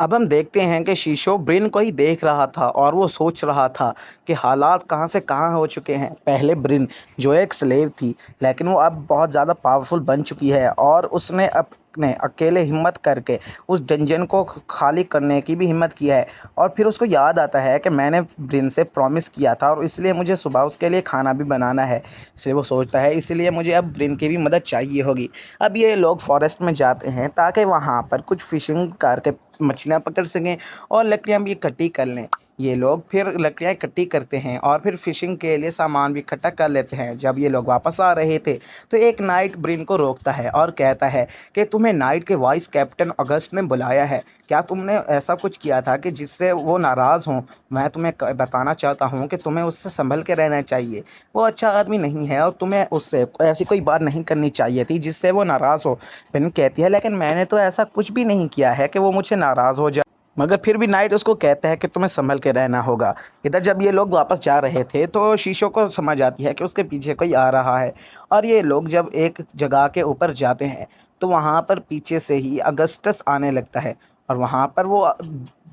अब हम देखते हैं कि शीशो ब्रेन को ही देख रहा था और वो सोच रहा था कि हालात कहाँ से कहाँ हो चुके हैं। पहले ब्रेन जो एक स्लेव थी, लेकिन वो अब बहुत ज़्यादा पावरफुल बन चुकी है और उसने अपने अकेले हिम्मत करके उस डंजन को खाली करने की भी हिम्मत की है। और फिर उसको याद आता है कि मैंने ब्रेन से प्रॉमिस किया था और इसलिए मुझे सुबह उसके लिए खाना भी बनाना है। इसलिए वो सोचता है इसलिए मुझे अब ब्रेन की भी मदद चाहिए होगी। अब ये लोग फॉरेस्ट में जाते हैं ताकि वहाँ पर कुछ फिशिंग करके मछलियाँ पकड़ सकें और लकड़ियाँ भी इकट्ठी कर लें। ये लोग फिर लकड़ियाँ इकट्ठी करते हैं और फिर फ़िशिंग के लिए सामान भी इकट्ठा कर लेते हैं। जब ये लोग वापस आ रहे थे तो एक नाइट ब्रेन को रोकता है और कहता है कि तुम्हें नाइट के वाइस कैप्टन अगस्त ने बुलाया है। क्या तुमने ऐसा कुछ किया था कि जिससे वो नाराज़ हों? मैं तुम्हें बताना चाहता हूँ कि तुम्हें उससे संभल के रहना चाहिए। वो अच्छा आदमी नहीं है और तुम्हें उससे ऐसी कोई बात नहीं करनी चाहिए थी जिससे वो नाराज़ हो। पिन कहती है लेकिन मैंने तो ऐसा कुछ भी नहीं किया है कि वो मुझसे नाराज़ हो जाए। मगर फिर भी नाइट उसको कहता है कि तुम्हें संभल के रहना होगा। इधर जब ये लोग वापस जा रहे थे तो शीशो को समझ आती है कि उसके पीछे कोई आ रहा है। और ये लोग जब एक जगह के ऊपर जाते हैं तो वहाँ पर पीछे से ही अगस्टस आने लगता है। और वहाँ पर वो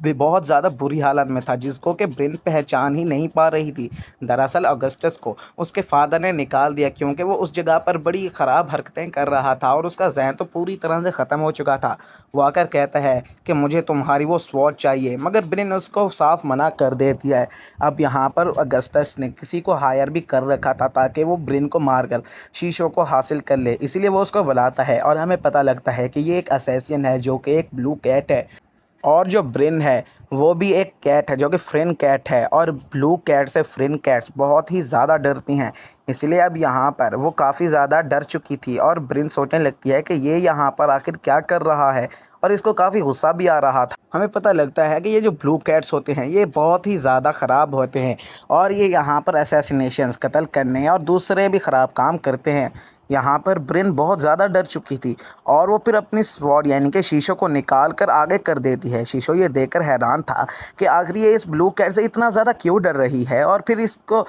भी बहुत ज़्यादा बुरी हालत में था जिसको कि ब्रेन पहचान ही नहीं पा रही थी। दरअसल अगस्टस को उसके फादर ने निकाल दिया क्योंकि वो उस जगह पर बड़ी ख़राब हरकतें कर रहा था और उसका जहन तो पूरी तरह से ख़त्म हो चुका था। वो आकर कहता है कि मुझे तुम्हारी वो स्वॉर्ड चाहिए, मगर ब्रेन उसको साफ मना कर देती है। अब यहाँ पर अगस्टस ने किसी को हायर भी कर रखा था ताकि वो ब्रेन को मारकर शीशों को हासिल कर ले, इसलिए वो उसको बुलाता है और हमें पता लगता है कि ये एक असैसिन है जो कि एक ब्लू कैट है। और जो ब्रेन है वो भी एक कैट है जो कि फ्रेंड कैट है और ब्लू कैट से फ्रेंड कैट्स बहुत ही ज़्यादा डरती हैं। इसलिए अब यहाँ पर वो काफ़ी ज़्यादा डर चुकी थी और ब्रेन सोचने लगती है कि ये यहाँ पर आखिर क्या कर रहा है और इसको काफ़ी गुस्सा भी आ रहा था। हमें पता लगता है कि ये जो ब्लू कैट्स होते हैं ये बहुत ही ज़्यादा ख़राब होते हैं और ये यहाँ पर असैसिनेशंस कत्ल करने और दूसरे भी ख़राब काम करते हैं। यहाँ पर ब्रेन बहुत ज़्यादा डर चुकी थी और वो फिर अपनी स्वॉर्ड यानी कि शीशो को निकाल कर आगे कर देती है। शीशो ये देखकर हैरान था कि आखिर ये इस ब्लू कैट से इतना ज़्यादा क्यों डर रही है और फिर इसको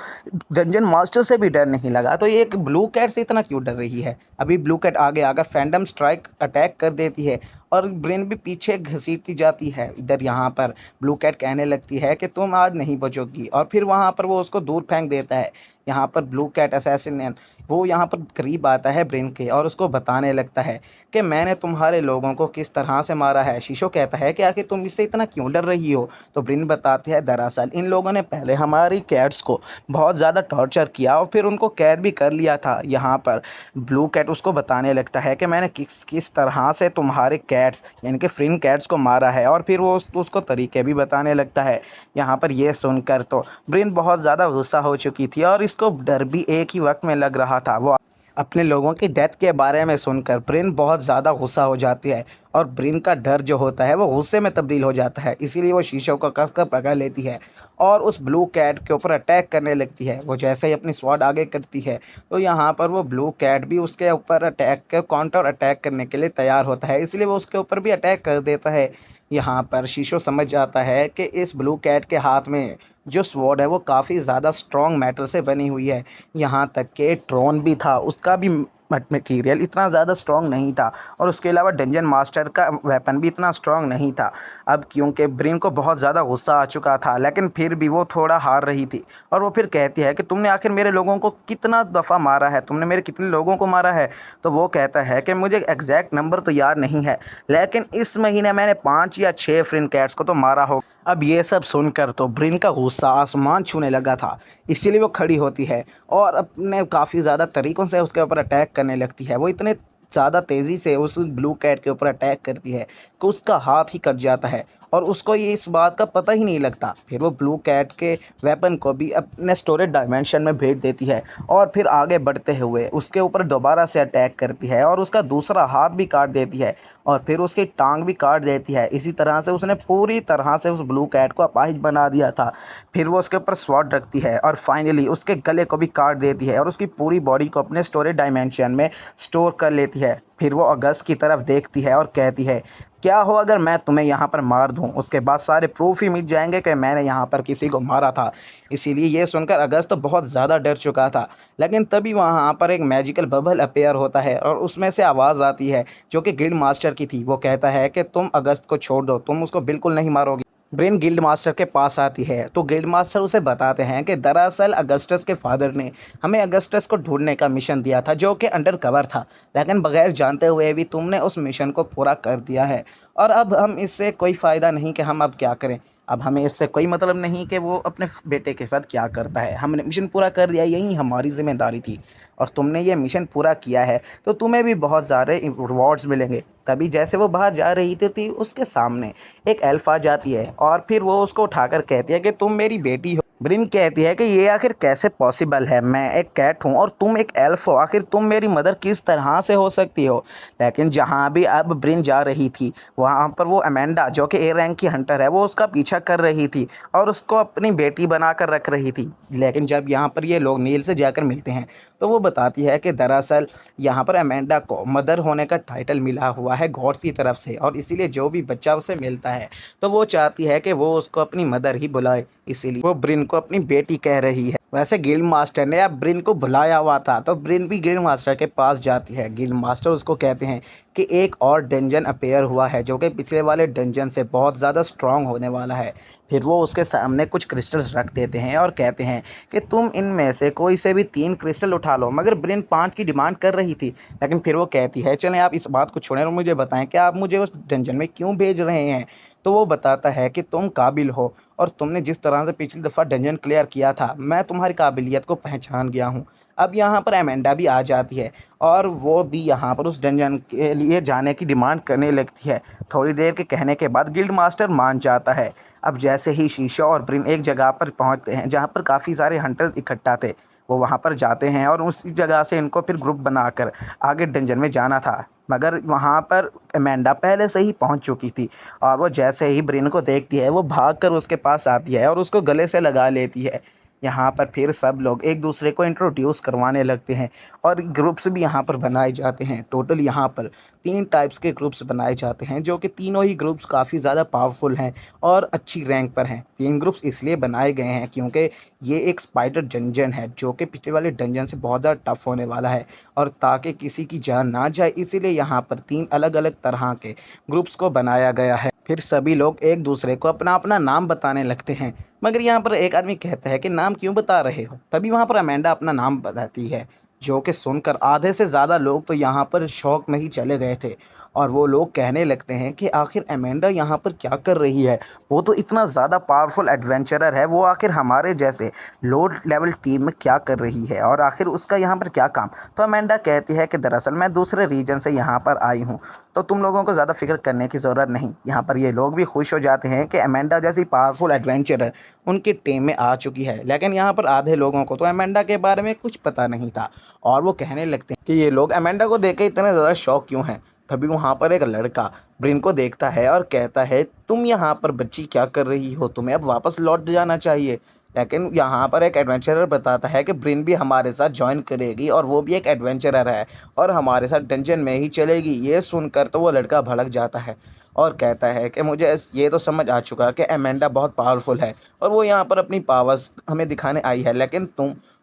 डंजन मास्टर से भी डर नहीं लगा, तो ये एक ब्लू कैट से इतना क्यों डर रही है। अभी ब्लू कैट आगे आकर फैंडम स्ट्राइक अटैक कर देती है और ब्रेन भी पीछे घसीटती जाती है। इधर यहाँ पर ब्लू कैट कहने लगती है कि तुम आज नहीं बचोगी और फिर वहाँ पर वो उसको दूर फेंक देता है। यहाँ पर ब्लू कैट असैसिन वो यहाँ पर करीब आता है ब्रेन के और उसको बताने लगता है कि मैंने तुम्हारे लोगों को किस तरह से मारा है। शीशो कहता है कि आखिर तुम इससे इतना क्यों डर रही हो? तो ब्रेन बताते हैं दरअसल इन लोगों ने पहले हमारी कैट्स को बहुत ज़्यादा टॉर्चर किया और फिर उनको कैद भी कर लिया था। यहाँ पर ब्लू कैट उसको बताने लगता है कि मैंने किस किस तरह से तुम्हारे कैट्स यानी कि फ्रेंड कैट्स को मारा है और फिर वो उसको तरीके भी बताने लगता है। यहाँ पर ये सुनकर तो ब्रेन बहुत ज़्यादा गुस्सा हो चुकी थी और इसको डर भी एक ही वक्त में लग रहा था। वो अपने लोगों की डेथ के बारे में सुनकर ब्रेन बहुत ज़्यादा गुस्सा हो जाती है और ब्रेन का डर जो होता है वो गुस्से में तब्दील हो जाता है। इसीलिए वो शीशों को कसकर पकड़ लेती है और उस ब्लू कैट के ऊपर अटैक करने लगती है। वो जैसे ही अपनी स्वॉर्ड आगे करती है तो यहाँ पर वो ब्लू कैट भी उसके ऊपर अटैक के काउंटर अटैक करने के लिए तैयार होता है, इसलिए वो उसके ऊपर भी अटैक कर देता है। यहाँ पर शीशो समझ जाता है कि इस ब्लू कैट के हाथ में जो स्वॉर्ड है वो काफ़ी ज़्यादा स्ट्रॉन्ग मेटल से बनी हुई है। यहाँ तक कि ट्रॉन भी था, उसका भी मटेरियल इतना ज़्यादा स्ट्रॉन्ग नहीं था और उसके अलावा डंजन मास्टर का वेपन भी इतना स्ट्रॉन्ग नहीं था। अब क्योंकि ब्रेन को बहुत ज़्यादा गुस्सा आ चुका था लेकिन फिर भी वो थोड़ा हार रही थी और वो फिर कहती है कि तुमने आखिर मेरे लोगों को कितना दफ़ा मारा है, तुमने मेरे कितने लोगों को मारा है? तो वो कहता है कि मुझे एग्जैक्ट नंबर तो याद नहीं है लेकिन इस महीने मैंने 5 या 6 फ्रेंड कैट्स को तो मारा हो। अब ये सब सुनकर तो ब्रेन का गुस्सा आसमान छूने लगा था, इसीलिए वो खड़ी होती है और अपने काफ़ी ज़्यादा तरीक़ों से उसके ऊपर अटैक करने लगती है। वो इतने ज़्यादा तेज़ी से उस ब्लू कैट के ऊपर अटैक करती है कि उसका हाथ ही कट जाता है और उसको ये इस बात का पता ही नहीं लगता। फिर वो ब्लू कैट के वेपन को भी अपने स्टोरेज डायमेंशन में भेज देती है और फिर आगे बढ़ते हुए उसके ऊपर दोबारा से अटैक करती है और उसका दूसरा हाथ भी काट देती है और फिर उसकी टांग भी काट देती है। इसी तरह से उसने पूरी तरह से उस ब्लू कैट को अपाहिज बना दिया था। फिर वो उसके ऊपर स्वॉर्ड रखती है और फाइनली उसके गले को भी काट देती है और उसकी पूरी बॉडी को अपने स्टोरेज डायमेंशन में स्टोर कर लेती है। फिर वो अगस्त की तरफ देखती है और कहती है, क्या हो अगर मैं तुम्हें यहाँ पर मार दूँ? उसके बाद सारे प्रूफ ही मिट जाएंगे कि मैंने यहाँ पर किसी को मारा था। इसीलिए ये सुनकर अगस्त तो बहुत ज़्यादा डर चुका था। लेकिन तभी वहाँ पर एक मैजिकल बबल अपीयर होता है और उसमें से आवाज़ आती है जो कि गिल्ड मास्टर की थी। वो कहता है कि तुम अगस्त को छोड़ दो, तुम उसको बिल्कुल नहीं मारोगे। ब्रेन गिल्ड मास्टर के पास आती है तो गिल्ड मास्टर उसे बताते हैं कि दरअसल अगस्टस के फादर ने हमें अगस्टस को ढूंढने का मिशन दिया था जो कि अंडर कवर था, लेकिन बगैर जानते हुए भी तुमने उस मिशन को पूरा कर दिया है। और अब हम इससे कोई फ़ायदा नहीं कि हम अब क्या करें। अब हमें इससे कोई मतलब नहीं कि वो अपने बेटे के साथ क्या करता है। हमने मिशन पूरा कर दिया, यही हमारी जिम्मेदारी थी और तुमने ये मिशन पूरा किया है तो तुम्हें भी बहुत सारे रिवॉर्ड्स मिलेंगे। तभी जैसे वो बाहर जा रही थी उसके सामने एक एल्फ आ जाती है और फिर वो उसको उठाकर कहती है कि तुम मेरी बेटी हो। ब्रिन कहती है कि ये आखिर कैसे पॉसिबल है, मैं एक कैट हूँ और तुम एक एल्फ हो, आखिर तुम मेरी मदर किस तरह से हो सकती हो। लेकिन जहाँ भी अब ब्रिन जा रही थी वहाँ पर वो अमेंडा जो कि ए रैंक की हंटर है वो उसका पीछा कर रही थी और उसको अपनी बेटी बनाकर रख रही थी। लेकिन जब यहाँ पर ये लोग नील से जाकर मिलते हैं तो वो बताती है कि दरअसल यहाँ पर अमेंडा को मदर होने का टाइटल मिला हुआ है गॉड्स की तरफ से और इसीलिए जो भी बच्चा उसे मिलता है तो वो चाहती है कि वो उसको अपनी मदर ही बुलाए, इसीलिए वो ब्रिन को अपनी बेटी कह रही है। वैसे गिल्ड मास्टर ने अब ब्रिन को बुलाया हुआ था तो ब्रिन भी गिल्ड मास्टर के पास जाती है। गिल्ड मास्टर उसको कहते हैं कि एक और डंजन अपेयर हुआ है जो कि पिछले वाले डंजन से बहुत ज़्यादा स्ट्रांग होने वाला है। फिर वो उसके सामने कुछ क्रिस्टल्स रख देते हैं और कहते हैं कि तुम इनमें से कोई से भी 3 क्रिस्टल उठा लो। मगर ब्रिन 5 की डिमांड कर रही थी, लेकिन फिर वो कहती है चलें आप इस बात को छोड़ें और मुझे बताएं कि आप मुझे उस डंजन में क्यों भेज रहे हैं। तो वो बताता है कि तुम काबिल हो और तुमने जिस तरह से पिछली दफ़ा डंजन क्लियर किया था मैं तुम्हारी काबिलियत को पहचान गया हूँ। अब यहाँ पर एमेंडा भी आ जाती है और वो भी यहाँ पर उस डंजन के लिए जाने की डिमांड करने लगती है। थोड़ी देर के कहने के बाद गिल्ड मास्टर मान जाता है। अब जैसे ही शीशा और ब्रिन एक जगह पर पहुँचते हैं जहाँ पर काफ़ी सारे हंटर्स इकट्ठा थे, वो वहाँ पर जाते हैं और उसी जगह से इनको फिर ग्रुप बनाकर आगे डंजन में जाना था। मगर वहाँ पर अमेंडा पहले से ही पहुँच चुकी थी और वो जैसे ही ब्रिन को देखती है वो भागकर उसके पास आती है और उसको गले से लगा लेती है। यहाँ पर फिर सब लोग एक दूसरे को इंट्रोड्यूस करवाने लगते हैं और ग्रुप्स भी यहाँ पर बनाए जाते हैं। टोटल यहाँ पर 3 टाइप्स के ग्रुप्स बनाए जाते हैं जो कि तीनों ही ग्रुप्स काफ़ी ज़्यादा पावरफुल हैं और अच्छी रैंक पर हैं। 3 ग्रुप्स इसलिए बनाए गए हैं क्योंकि ये एक स्पाइडर डंजन है जो कि पिछले वाले डंजन से बहुत ज़्यादा टफ होने वाला है और ताकि किसी की जान ना जाए इसीलिए यहाँ पर 3 अलग अलग तरह के ग्रुप्स को बनाया गया है। फिर सभी लोग एक दूसरे को अपना अपना नाम बताने लगते हैं। मगर यहाँ पर एक आदमी कहता है कि नाम क्यों बता रहे हो। तभी वहाँ पर अमेंडा अपना नाम बताती है जो कि सुनकर आधे से ज़्यादा लोग तो यहाँ पर शौक में ही चले गए थे और वो लोग कहने लगते हैं कि आखिर अमेंडा यहाँ पर क्या कर रही है। वो तो इतना ज़्यादा पावरफुल एडवेंचरर है, वो आखिर हमारे जैसे लो लेवल टीम में क्या कर रही है और आखिर उसका यहाँ पर क्या काम। तो अमेंडा कहती है कि दरअसल मैं दूसरे रीजन से यहाँ पर आई हूँ तो तुम लोगों को ज़्यादा फिक्र करने की ज़रूरत नहीं। यहाँ पर ये लोग भी खुश हो जाते हैं कि अमेंडा जैसी पावरफुल एडवेंचरर उनकी टीम में आ चुकी है। लेकिन यहाँ पर आधे लोगों को तो अमेंडा के बारे में कुछ पता नहीं था और वो कहने लगते हैं कि ये लोग अमेंडा को देख के इतने ज़्यादा शौक क्यों हैं। तभी वहाँ पर एक लड़का ब्रिन को देखता है और कहता है तुम यहाँ पर बच्ची क्या कर रही हो, तुम्हें अब वापस लौट जाना चाहिए। लेकिन यहाँ पर एक एडवेंचरर बताता है कि ब्रिन भी हमारे साथ ज्वाइन करेगी और वो भी एक एडवेंचरर है और हमारे साथ डंजन में ही चलेगी। ये सुनकर तो वो लड़का भड़क जाता है और कहता है कि मुझे ये तो समझ आ चुका कि अमेंडा बहुत पावरफुल है और वो यहाँ पर अपनी पावर्स हमें दिखाने आई है, लेकिन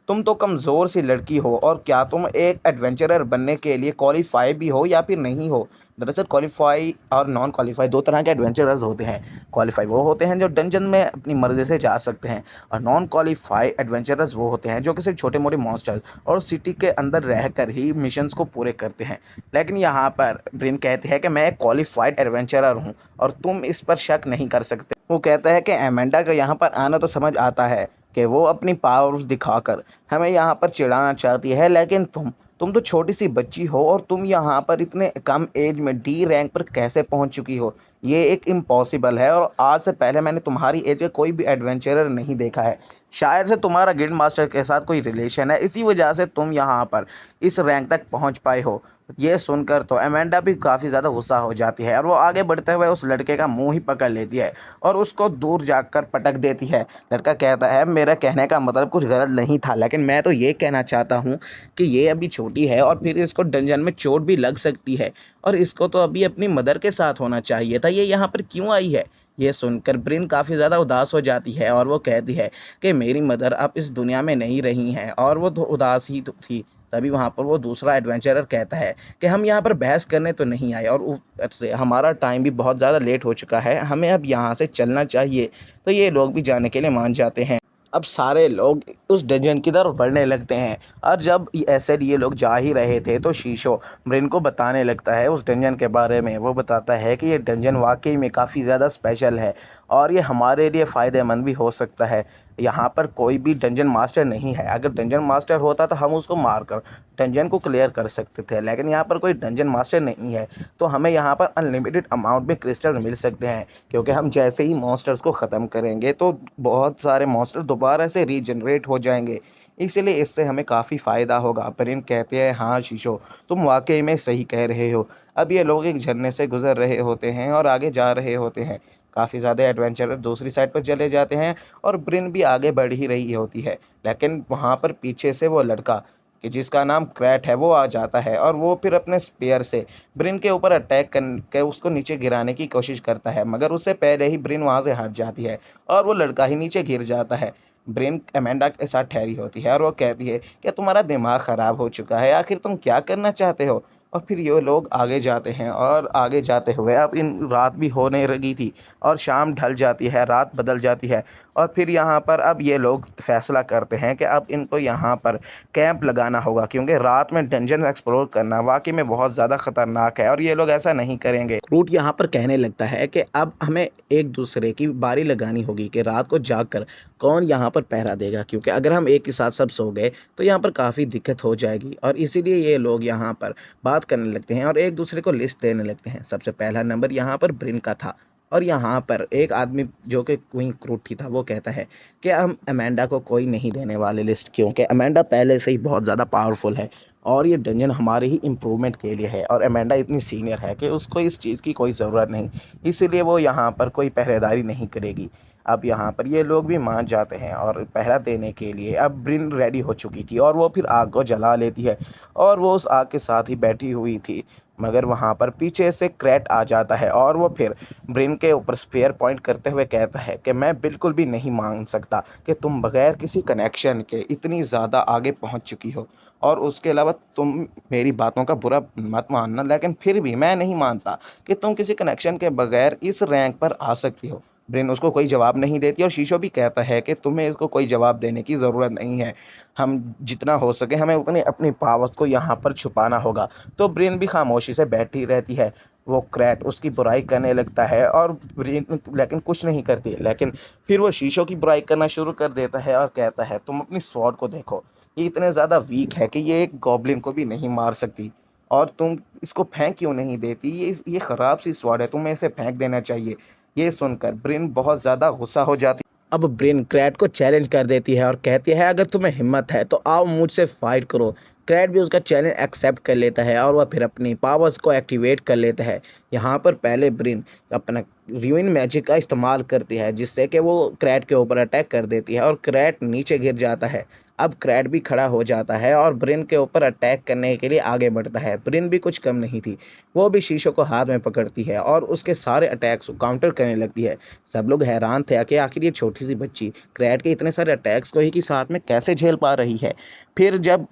तुम तो कमज़ोर सी लड़की हो और क्या तुम एक एडवेंचरर बनने के लिए क्वालिफाई भी हो या फिर नहीं हो। दरअसल क्वालिफाई और नॉन क्वालिफाई 2 तरह के एडवेंचरर्स होते हैं। क्वालिफाई वो होते हैं जो डंजन में अपनी मर्ज़ी से जा सकते हैं और नॉन क्वालिफाई एडवेंचरर्स वो होते हैं जो कि सिर्फ छोटे मोटे मॉन्स्टर्स और सिटी के अंदर रहकर ही मिशंस को पूरे करते हैं। लेकिन यहाँ पर ब्रिन कहती है कि मैं एक क्वालिफाइड एडवेंचरर हूँ और तुम इस पर शक नहीं कर सकते। वो कहता है कि अमेंडा का यहाँ पर आना तो समझ आता है कि वो अपनी पावर्स दिखाकर हमें यहाँ पर चिढ़ाना चाहती है, लेकिन तुम तो छोटी सी बच्ची हो और तुम यहाँ पर इतने कम एज में डी रैंक पर कैसे पहुँच चुकी हो। ये एक इम्पॉसिबल है और आज से पहले मैंने तुम्हारी एज का कोई भी एडवेंचरर नहीं देखा है। शायद से तुम्हारा गिल्ड मास्टर के साथ कोई रिलेशन है, इसी वजह से तुम यहाँ पर इस रैंक तक पहुँच पाए हो। ये सुनकर तो अमेंडा भी काफ़ी ज़्यादा गुस्सा हो जाती है और वो आगे बढ़ते हुए उस लड़के का मुंह ही पकड़ लेती है और उसको दूर जाकर पटक देती है। लड़का कहता है मेरा कहने का मतलब कुछ गलत नहीं था, लेकिन मैं तो ये कहना चाहता हूँ कि ये अभी छोटी छोटी है और फिर इसको डंजन में चोट भी लग सकती है और इसको तो अभी अपनी मदर के साथ होना चाहिए था, ये यहाँ पर क्यों आई है? ये सुनकर ब्रिन काफ़ी ज़्यादा उदास हो जाती है और वो कहती है कि मेरी मदर अब इस दुनिया में नहीं रही हैं, और वो तो उदास ही तो थी। तभी वहाँ पर वो दूसरा एडवेंचरर कहता है कि हम यहाँ पर बहस करने तो नहीं आए, और ऊपर से हमारा टाइम भी बहुत ज़्यादा लेट हो चुका है, हमें अब यहाँ से चलना चाहिए। तो ये लोग भी जाने के लिए मान जाते हैं। अब सारे लोग उस डंजन की तरफ बढ़ने लगते हैं, और जब ऐसे ये लोग जा ही रहे थे तो शीशो ब्रिन को बताने लगता है उस डंजन के बारे में। वो बताता है कि ये डंजन वाकई में काफ़ी ज़्यादा स्पेशल है और ये हमारे लिए फ़ायदेमंद भी हो सकता है। यहाँ पर कोई भी डंजन मास्टर नहीं है, अगर डंजन मास्टर होता तो हम उसको मार कर डंजन को क्लियर कर सकते थे, लेकिन यहाँ पर कोई डंजन मास्टर नहीं है। तो हमें यहाँ पर अनलिमिटेड अमाउंट में क्रिस्टल मिल सकते हैं, क्योंकि हम जैसे ही मॉन्स्टर्स को ख़त्म करेंगे तो बहुत सारे मॉन्स्टर दोबारा से रीजनरेट हो जाएंगे, इसलिए इससे हमें काफ़ी फ़ायदा होगा। ब्रिन कहते हैं हाँ शीशो, तुम वाकई में सही कह रहे हो। अब ये लोग एक झरने से गुजर रहे होते हैं और आगे जा रहे होते हैं। काफ़ी ज़्यादा एडवेंचरर दूसरी साइड पर चले जाते हैं और ब्रिन भी आगे बढ़ ही रही होती है, लेकिन वहाँ पर पीछे से वो लड़का कि जिसका नाम क्रैट है वो आ जाता है, और वो फिर अपने स्पेयर से ब्रिन के ऊपर अटैक करके उसको नीचे गिराने की कोशिश करता है, मगर उससे पहले ही ब्रिन वहाँ से हट जाती है और वो लड़का ही नीचे गिर जाता है। ब्रिन अमेंडा के साथ ठहरी होती है और वो कहती है क्या तुम्हारा दिमाग ख़राब हो चुका है, आखिर तुम क्या करना चाहते हो? और फिर ये लोग आगे जाते हैं, और आगे जाते हुए अब इन रात भी होने लगी थी और शाम ढल जाती है, रात बदल जाती है। और फिर यहाँ पर अब ये लोग फैसला करते हैं कि अब इनको यहाँ पर कैंप लगाना होगा, क्योंकि रात में डंजन एक्सप्लोर करना वाकई में बहुत ज़्यादा ख़तरनाक है और ये लोग ऐसा नहीं करेंगे। रूट यहाँ पर कहने लगता है कि अब हमें एक दूसरे की बारी लगानी होगी कि रात को जागकर कौन यहाँ पर पहरा देगा, क्योंकि अगर हम एक ही साथ सब सो गए तो यहाँ पर काफ़ी दिक्कत हो जाएगी। और इसीलिए ये लोग यहाँ पर बात करने लगते हैं और एक दूसरे को लिस्ट देने लगते हैं। सबसे पहला नंबर यहाँ पर ब्रिन का था, और यहाँ पर एक आदमी जो कि क्वीन क्रूटी था वो कहता है कि हम अमेंडा को कोई नहीं देने वाले लिस्ट, क्योंकि अमेंडा पहले से ही बहुत ज़्यादा पावरफुल है और ये डंजन हमारे ही इम्प्रूवमेंट के लिए है, और अमेंडा इतनी सीनियर है कि उसको इस चीज़ की कोई ज़रूरत नहीं, इसीलिए वो यहाँ पर कोई पहरेदारी नहीं करेगी। अब यहाँ पर ये लोग भी मान जाते हैं और पहरा देने के लिए अब ब्रिन रेडी हो चुकी थी, और वो फिर आग को जला लेती है और वो उस आग के साथ ही बैठी हुई थी, मगर वहाँ पर पीछे से क्रैट आ जाता है और वो फिर ब्रिन के ऊपर स्पेयर पॉइंट करते हुए कहता है कि मैं बिल्कुल भी नहीं मान सकता कि तुम बगैर किसी कनेक्शन के इतनी ज़्यादा आगे पहुँच चुकी हो, और उसके अलावा तुम मेरी बातों का बुरा मत मानना, लेकिन फिर भी मैं नहीं मानता कि तुम किसी कनेक्शन के बगैर इस रैंक पर आ सकती हो। ब्रेन उसको कोई जवाब नहीं देती और शीशो भी कहता है कि तुम्हें इसको कोई जवाब देने की ज़रूरत नहीं है, हम जितना हो सके हमें उतनी अपनी पावर्स को यहाँ पर छुपाना होगा। तो ब्रेन भी खामोशी से बैठी रहती है। वो क्रैट उसकी बुराई करने लगता है और ब्रेन लेकिन कुछ नहीं करती, लेकिन फिर वो शीशो की बुराई करना शुरू कर देता है और कहता है तुम अपनी स्वॉर्ड को देखो, ये इतने ज़्यादा वीक है कि ये एक गॉब्लिन को भी नहीं मार सकती, और तुम इसको फेंक क्यों नहीं देती, ये ख़राब सी स्वॉर्ड है, तुम्हें इसे फेंक देना चाहिए। ये सुनकर ब्रिन बहुत ज़्यादा गुस्सा हो जाती। अब ब्रिन क्रैट को चैलेंज कर देती है और कहती है अगर तुम्हें हिम्मत है तो आओ मुझसे फाइट करो। क्रैट भी उसका चैलेंज एक्सेप्ट कर लेता है और वह फिर अपनी पावर्स को एक्टिवेट कर लेता है। यहाँ पर पहले ब्रिन अपना रूइन मैजिक का इस्तेमाल करती है, जिससे कि वो क्रैट के ऊपर अटैक कर देती है और क्रैट नीचे गिर जाता है। अब क्रैट भी खड़ा हो जाता है और ब्रिन के ऊपर अटैक करने के लिए आगे बढ़ता है। ब्रिन भी कुछ कम नहीं थी, वो भी शीशो को हाथ में पकड़ती है और उसके सारे अटैक्स को काउंटर करने लगती है। सब लोग हैरान थे कि आखिर ये छोटी सी बच्ची क्रैट के इतने सारे अटैक्स को ही की साथ में कैसे झेल पा रही है। फिर जब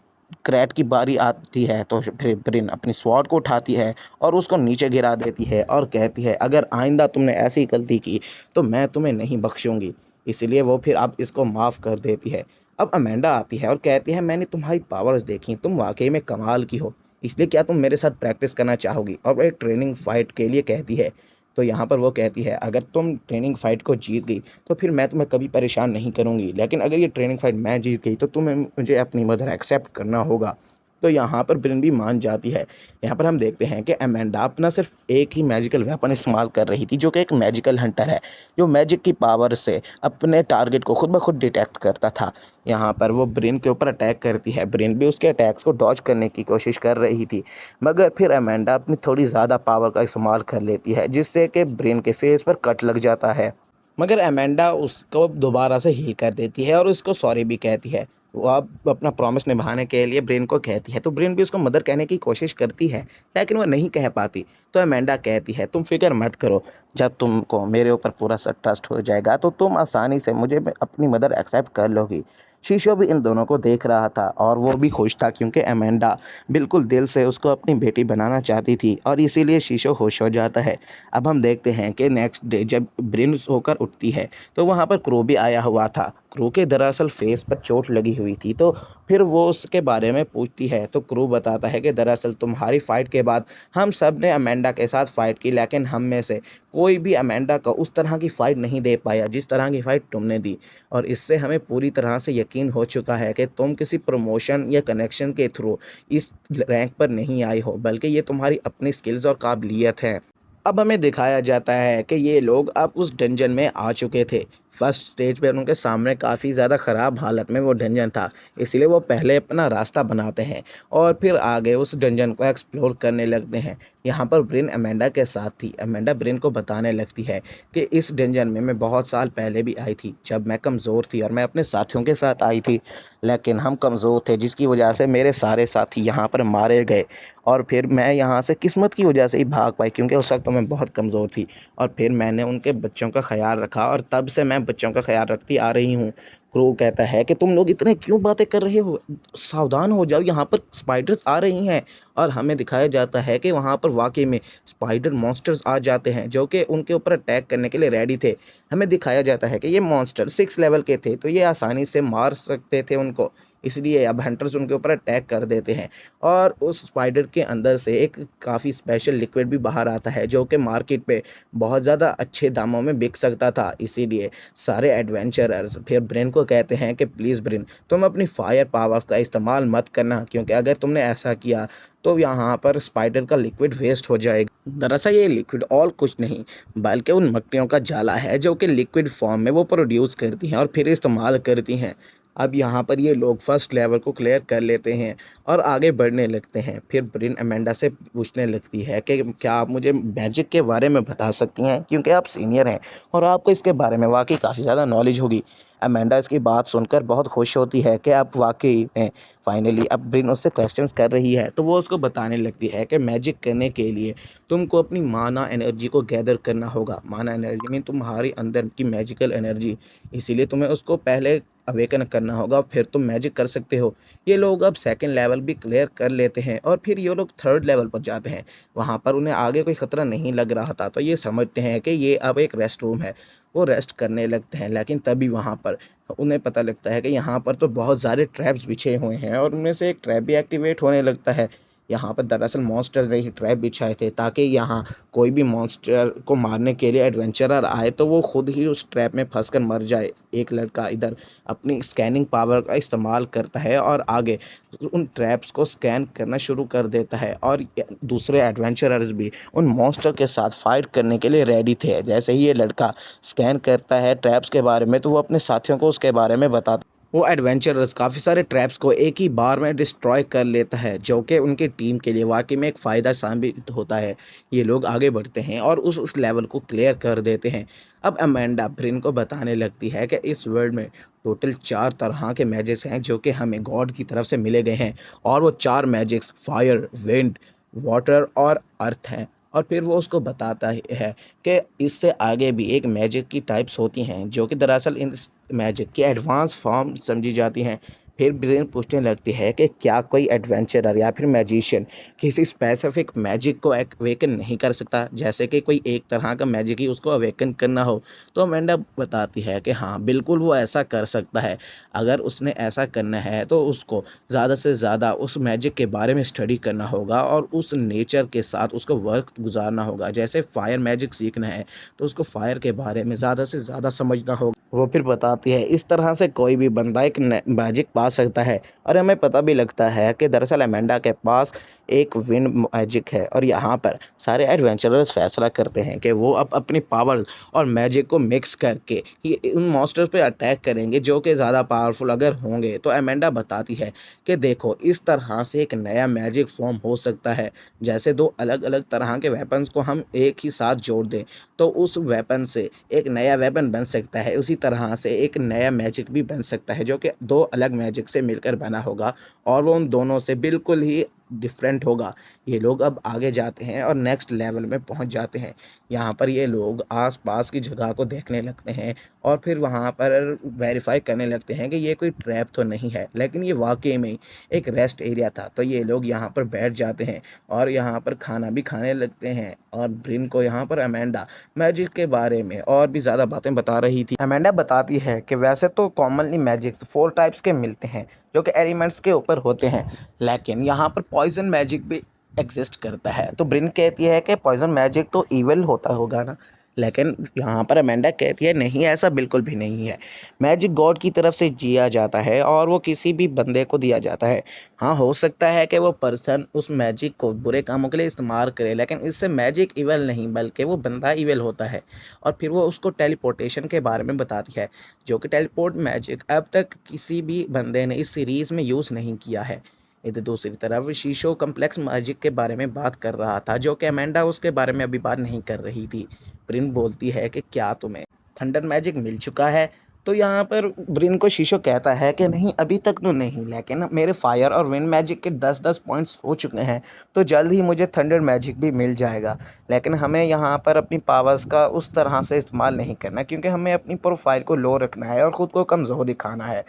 क्रैट की बारी आती है तो फिर ब्रिन अपनी स्वॉर्ड को उठाती है और उसको नीचे गिरा देती है और कहती है अगर आइंदा तुमने ऐसी गलती की तो मैं तुम्हें नहीं बख्शूंगी। इसलिए वो फिर अब इसको माफ़ कर देती है। अब अमेंडा आती है और कहती है मैंने तुम्हारी पावर्स देखी, तुम वाकई में कमाल की हो, इसलिए क्या तुम मेरे साथ प्रैक्टिस करना चाहोगी? और वो एक ट्रेनिंग फ़ाइट के लिए कहती है। तो यहाँ पर वो कहती है अगर तुम ट्रेनिंग फ़ाइट को जीत गई तो फिर मैं तुम्हें कभी परेशान नहीं करूँगी, लेकिन अगर ये ट्रेनिंग फ़ाइट मैं जीत गई तो तुम्हें मुझे अपनी मदर एक्सेप्ट करना होगा। तो यहाँ पर ब्रिन भी मान जाती है। यहाँ पर हम देखते हैं कि अमेंडा अपना सिर्फ एक ही मैजिकल वेपन इस्तेमाल कर रही थी, जो कि एक मैजिकल हंटर है, जो मैजिक की पावर से अपने टारगेट को खुद ब खुद डिटेक्ट करता था। यहाँ पर वो ब्रिन के ऊपर अटैक करती है। ब्रिन भी उसके अटैक्स को डॉज करने की कोशिश कर रही थी, मगर फिर अमेंडा अपनी थोड़ी ज़्यादा पावर का इस्तेमाल कर लेती है, जिससे कि ब्रिन के फेस पर कट लग जाता है। मगर अमेंडा उसको दोबारा से हील कर देती है और उसको सॉरी भी कहती है। वो अब अपना प्रॉमिस निभाने के लिए ब्रेन को कहती है, तो ब्रेन भी उसको मदर कहने की कोशिश करती है, लेकिन वो नहीं कह पाती। तो अमेंडा कहती है, तुम फ़िक्र मत करो, जब तुमको मेरे ऊपर पूरा सा ट्रस्ट हो जाएगा तो तुम आसानी से मुझे अपनी मदर एक्सेप्ट कर लोगी। शीशो भी इन दोनों को देख रहा था और वो भी खुश था, क्योंकि अमेंडा बिल्कुल दिल से उसको अपनी बेटी बनाना चाहती थी और इसीलिए शीशो खुश हो जाता है। अब हम देखते हैं कि नेक्स्ट डे जब ब्रिन सोकर उठती है, तो वहाँ पर क्रो भी आया हुआ था। क्रू के दरअसल फेस पर चोट लगी हुई थी, तो फिर वो उसके बारे में पूछती है, तो क्रू बताता है कि दरअसल तुम्हारी फ़ाइट के बाद हम सब ने अमेंडा के साथ फ़ाइट की, लेकिन हम में से कोई भी अमेंडा को उस तरह की फ़ाइट नहीं दे पाया जिस तरह की फ़ाइट तुमने दी। और इससे हमें पूरी तरह से यकीन हो चुका है कि तुम किसी प्रमोशन या कनेक्शन के थ्रू इस रैंक पर नहीं आई हो, बल्कि ये तुम्हारी अपनी स्किल्स और काबिलियत है। अब हमें दिखाया जाता है कि ये लोग अब उस डंजन में आ चुके थे। फर्स्ट स्टेज पे उनके सामने काफ़ी ज़्यादा ख़राब हालत में वो डंजन था, इसीलिए वो पहले अपना रास्ता बनाते हैं और फिर आगे उस डंजन को एक्सप्लोर करने लगते हैं। यहाँ पर ब्रिन अमेंडा के साथ थी। अमेंडा ब्रिन को बताने लगती है कि इस डंजन में मैं बहुत साल पहले भी आई थी, जब मैं कमज़ोर थी और मैं अपने साथियों के साथ आई थी, लेकिन हम कमज़ोर थे जिसकी वजह से मेरे सारे साथी यहाँ पर मारे गए और फिर मैं यहाँ से किस्मत की वजह से ही भाग पाई, क्योंकि उस वक्त मैं बहुत कमज़ोर थी और फिर मैंने उनके बच्चों का ख़्याल रखा और तब से मैं बच्चों का ख़्याल रखती आ रही हूँ। क्रू कहता है कि तुम लोग इतने क्यों बातें कर रहे हो? सावधान हो जाओ, यहाँ पर स्पाइडर्स आ रही हैं। और हमें दिखाया जाता है कि वहाँ पर वाक़ई में स्पाइडर मॉन्स्टर्स आ जाते हैं, जो कि उनके ऊपर अटैक करने के लिए रेडी थे। हमें दिखाया जाता है कि ये मॉन्स्टर 6 लेवल के थे, तो ये आसानी से मार सकते थे उनको, इसलिए अब हंटर्स उनके ऊपर अटैक कर देते हैं। और उस स्पाइडर के अंदर से एक काफ़ी स्पेशल लिक्विड भी बाहर आता है, जो कि मार्केट पे बहुत ज़्यादा अच्छे दामों में बिक सकता था। इसीलिए सारे एडवेंचरर्स फिर ब्रेन को कहते हैं कि प्लीज़ ब्रेन, तुम अपनी फायर पावर्स का इस्तेमाल मत करना, क्योंकि अगर तुमने ऐसा किया तो यहाँ पर स्पाइडर का लिक्विड वेस्ट हो जाएगा। दरअसल ये लिक्विड और कुछ नहीं बल्कि उन मक्खियों का जाला है, जो कि लिक्विड फॉर्म में वो प्रोड्यूस करती हैं और फिर इस्तेमाल करती हैं। अब यहाँ पर ये लोग फर्स्ट लेवल को क्लियर कर लेते हैं और आगे बढ़ने लगते हैं। फिर ब्रिन अमेंडा से पूछने लगती है कि क्या आप मुझे मैजिक के बारे में बता सकती हैं, क्योंकि आप सीनियर हैं और आपको इसके बारे में वाक़ई काफ़ी ज़्यादा नॉलेज होगी। अमेंडा इसकी बात सुनकर बहुत खुश होती है कि अब वाक़ई में फाइनली अब ब्रिन उससे क्वेश्चंस कर रही है, तो वो उसको बताने लगती है कि मैजिक करने के लिए तुमको अपनी माना एनर्जी को गैदर करना होगा। माना एनर्जी मीन तुम्हारी अंदर की मैजिकल एनर्जी, इसीलिए तुम्हें उसको पहले अवेकन करना होगा, फिर तुम मैजिक कर सकते हो। ये लोग अब सेकंड लेवल भी क्लियर कर लेते हैं और फिर ये लोग थर्ड लेवल पर जाते हैं। वहाँ पर उन्हें आगे कोई ख़तरा नहीं लग रहा था, तो ये समझते हैं कि ये अब एक रेस्ट रूम है। वो रेस्ट करने लगते हैं, लेकिन तभी वहाँ पर उन्हें पता लगता है कि यहाँ पर तो बहुत सारे ट्रैप्स बिछे हुए हैं और उनमें से एक ट्रैप भी एक्टिवेट होने लगता है। यहाँ पर दरअसल मॉन्स्टर ने ही ट्रैप बिछाए थे, ताकि यहाँ कोई भी मॉन्स्टर को मारने के लिए एडवेंचरर आए तो वो खुद ही उस ट्रैप में फंसकर मर जाए। एक लड़का इधर अपनी स्कैनिंग पावर का इस्तेमाल करता है और आगे उन ट्रैप्स को स्कैन करना शुरू कर देता है और दूसरे एडवेंचरर्स भी उन मॉन्स्टर के साथ फाइट करने के लिए रेडी थे। जैसे ही ये लड़का स्कैन करता है ट्रैप्स के बारे में, तो वो अपने साथियों को उसके बारे में बताता। वो एडवेंचरर्स काफ़ी सारे ट्रैप्स को एक ही बार में डिस्ट्रॉय कर लेता है, जो कि उनकी टीम के लिए वाकई में एक फ़ायदा साबित होता है। ये लोग आगे बढ़ते हैं और उस लेवल को क्लियर कर देते हैं। अब अमेंडा ब्रिन को बताने लगती है कि इस वर्ल्ड में टोटल 4 तरह के मैजिक्स हैं, जो कि हमें गॉड की तरफ से मिले गए हैं और वो 4 मैजिक्स फायर, विंड, वाटर और अर्थ हैं। और फिर वो उसको बताता है कि इससे आगे भी एक मैजिक की टाइप्स होती हैं, जो कि दरअसल इन मैजिक की एडवांस फॉर्म समझी जाती हैं। फिर ब्रेन पूछने लगती है कि क्या कोई एडवेंचरर या फिर मैजिशियन किसी स्पेसिफिक मैजिक को अवेकन नहीं कर सकता, जैसे कि कोई एक तरह का मैजिक ही उसको अवेकन करना हो। तो अमेंडा बताती है कि हाँ बिल्कुल वो ऐसा कर सकता है। अगर उसने ऐसा करना है तो उसको ज़्यादा से ज़्यादा उस मैजिक के बारे में स्टडी करना होगा और उस नेचर के साथ उसको वक्त गुजारना होगा। जैसे फायर मैजिक सीखना है तो उसको फायर के बारे में ज़्यादा से ज़्यादा समझना होगा। वो फिर बताती है इस तरह से कोई भी बंदा एक मैजिक पा सकता है। और हमें पता भी लगता है कि दरअसल अमेंडा के पास एक विंड मैजिक है और यहाँ पर सारे एडवेंचरर्स फैसला करते हैं कि वो अब अपनी पावर्स और मैजिक को मिक्स करके ही उन मॉन्स्टर्स पे अटैक करेंगे, जो कि ज़्यादा पावरफुल अगर होंगे। तो अमेंडा बताती है कि देखो इस तरह से एक नया मैजिक फॉर्म हो सकता है, जैसे दो अलग अलग तरह के वेपन्स को हम एक ही साथ जोड़ दें तो उस वेपन से एक नया वेपन बन सकता है। उसी तरह से एक नया मैजिक भी बन सकता है जो कि दो अलग मैजिक से मिलकर बना होगा और वो उन दोनों से बिल्कुल ही डिफरेंट होगा। ये लोग अब आगे जाते हैं और नेक्स्ट लेवल में पहुंच जाते हैं। यहाँ पर ये लोग आस-पास की जगह को देखने लगते हैं और फिर वहाँ पर वेरीफाई करने लगते हैं कि ये कोई ट्रैप तो नहीं है, लेकिन ये वाक़ई में एक रेस्ट एरिया था। तो ये लोग यहाँ पर बैठ जाते हैं और यहाँ पर खाना भी खाने लगते हैं और ब्रिन को यहाँ पर अमेंडा मैजिक के बारे में और भी ज़्यादा बातें बता रही थी। अमेंडा बताती है कि वैसे तो कॉमनली मैजिक्स 4 टाइप्स के मिलते हैं जो कि एलिमेंट्स के ऊपर होते हैं, लेकिन यहाँ पर पॉइज़न मैजिक भी एग्जिस्ट करता है। तो ब्रिन कहती है कि पॉइज़न मैजिक तो ईविल होता होगा ना, लेकिन यहाँ पर अमेंडा कहती है नहीं, ऐसा बिल्कुल भी नहीं है। मैजिक गॉड की तरफ से जिया जाता है और वो किसी भी बंदे को दिया जाता है। हाँ, हो सकता है कि वो पर्सन उस मैजिक को बुरे कामों के लिए इस्तेमाल करे, लेकिन इससे मैजिक इविल नहीं बल्कि वो बंदा इविल होता है। और फिर वो उसको टेलीपोर्टेशन के बारे में बताती है, जो कि टेलीपोर्ट मैजिक अब तक किसी भी बंदे ने इस सीरीज़ में यूज़ नहीं किया है। इधर दूसरी तरफ शीशो कम्प्लेक्स मैजिक के बारे में बात कर रहा था, जो कि अमेंडा उसके बारे में अभी बात नहीं कर रही थी। ब्रिन बोलती है कि क्या तुम्हें थंडर मैजिक मिल चुका है? तो यहाँ पर ब्रिन को शीशो कहता है कि नहीं, अभी तक तो नहीं, लेकिन मेरे फायर और विंड मैजिक के 10-10 पॉइंट्स हो चुके हैं, तो जल्द ही मुझे थंडर मैजिक भी मिल जाएगा। लेकिन हमें यहाँ पर अपनी पावर्स का उस तरह से इस्तेमाल नहीं करना, क्योंकि हमें अपनी प्रोफाइल को लो रखना है और ख़ुद को कमज़ोर दिखाना है।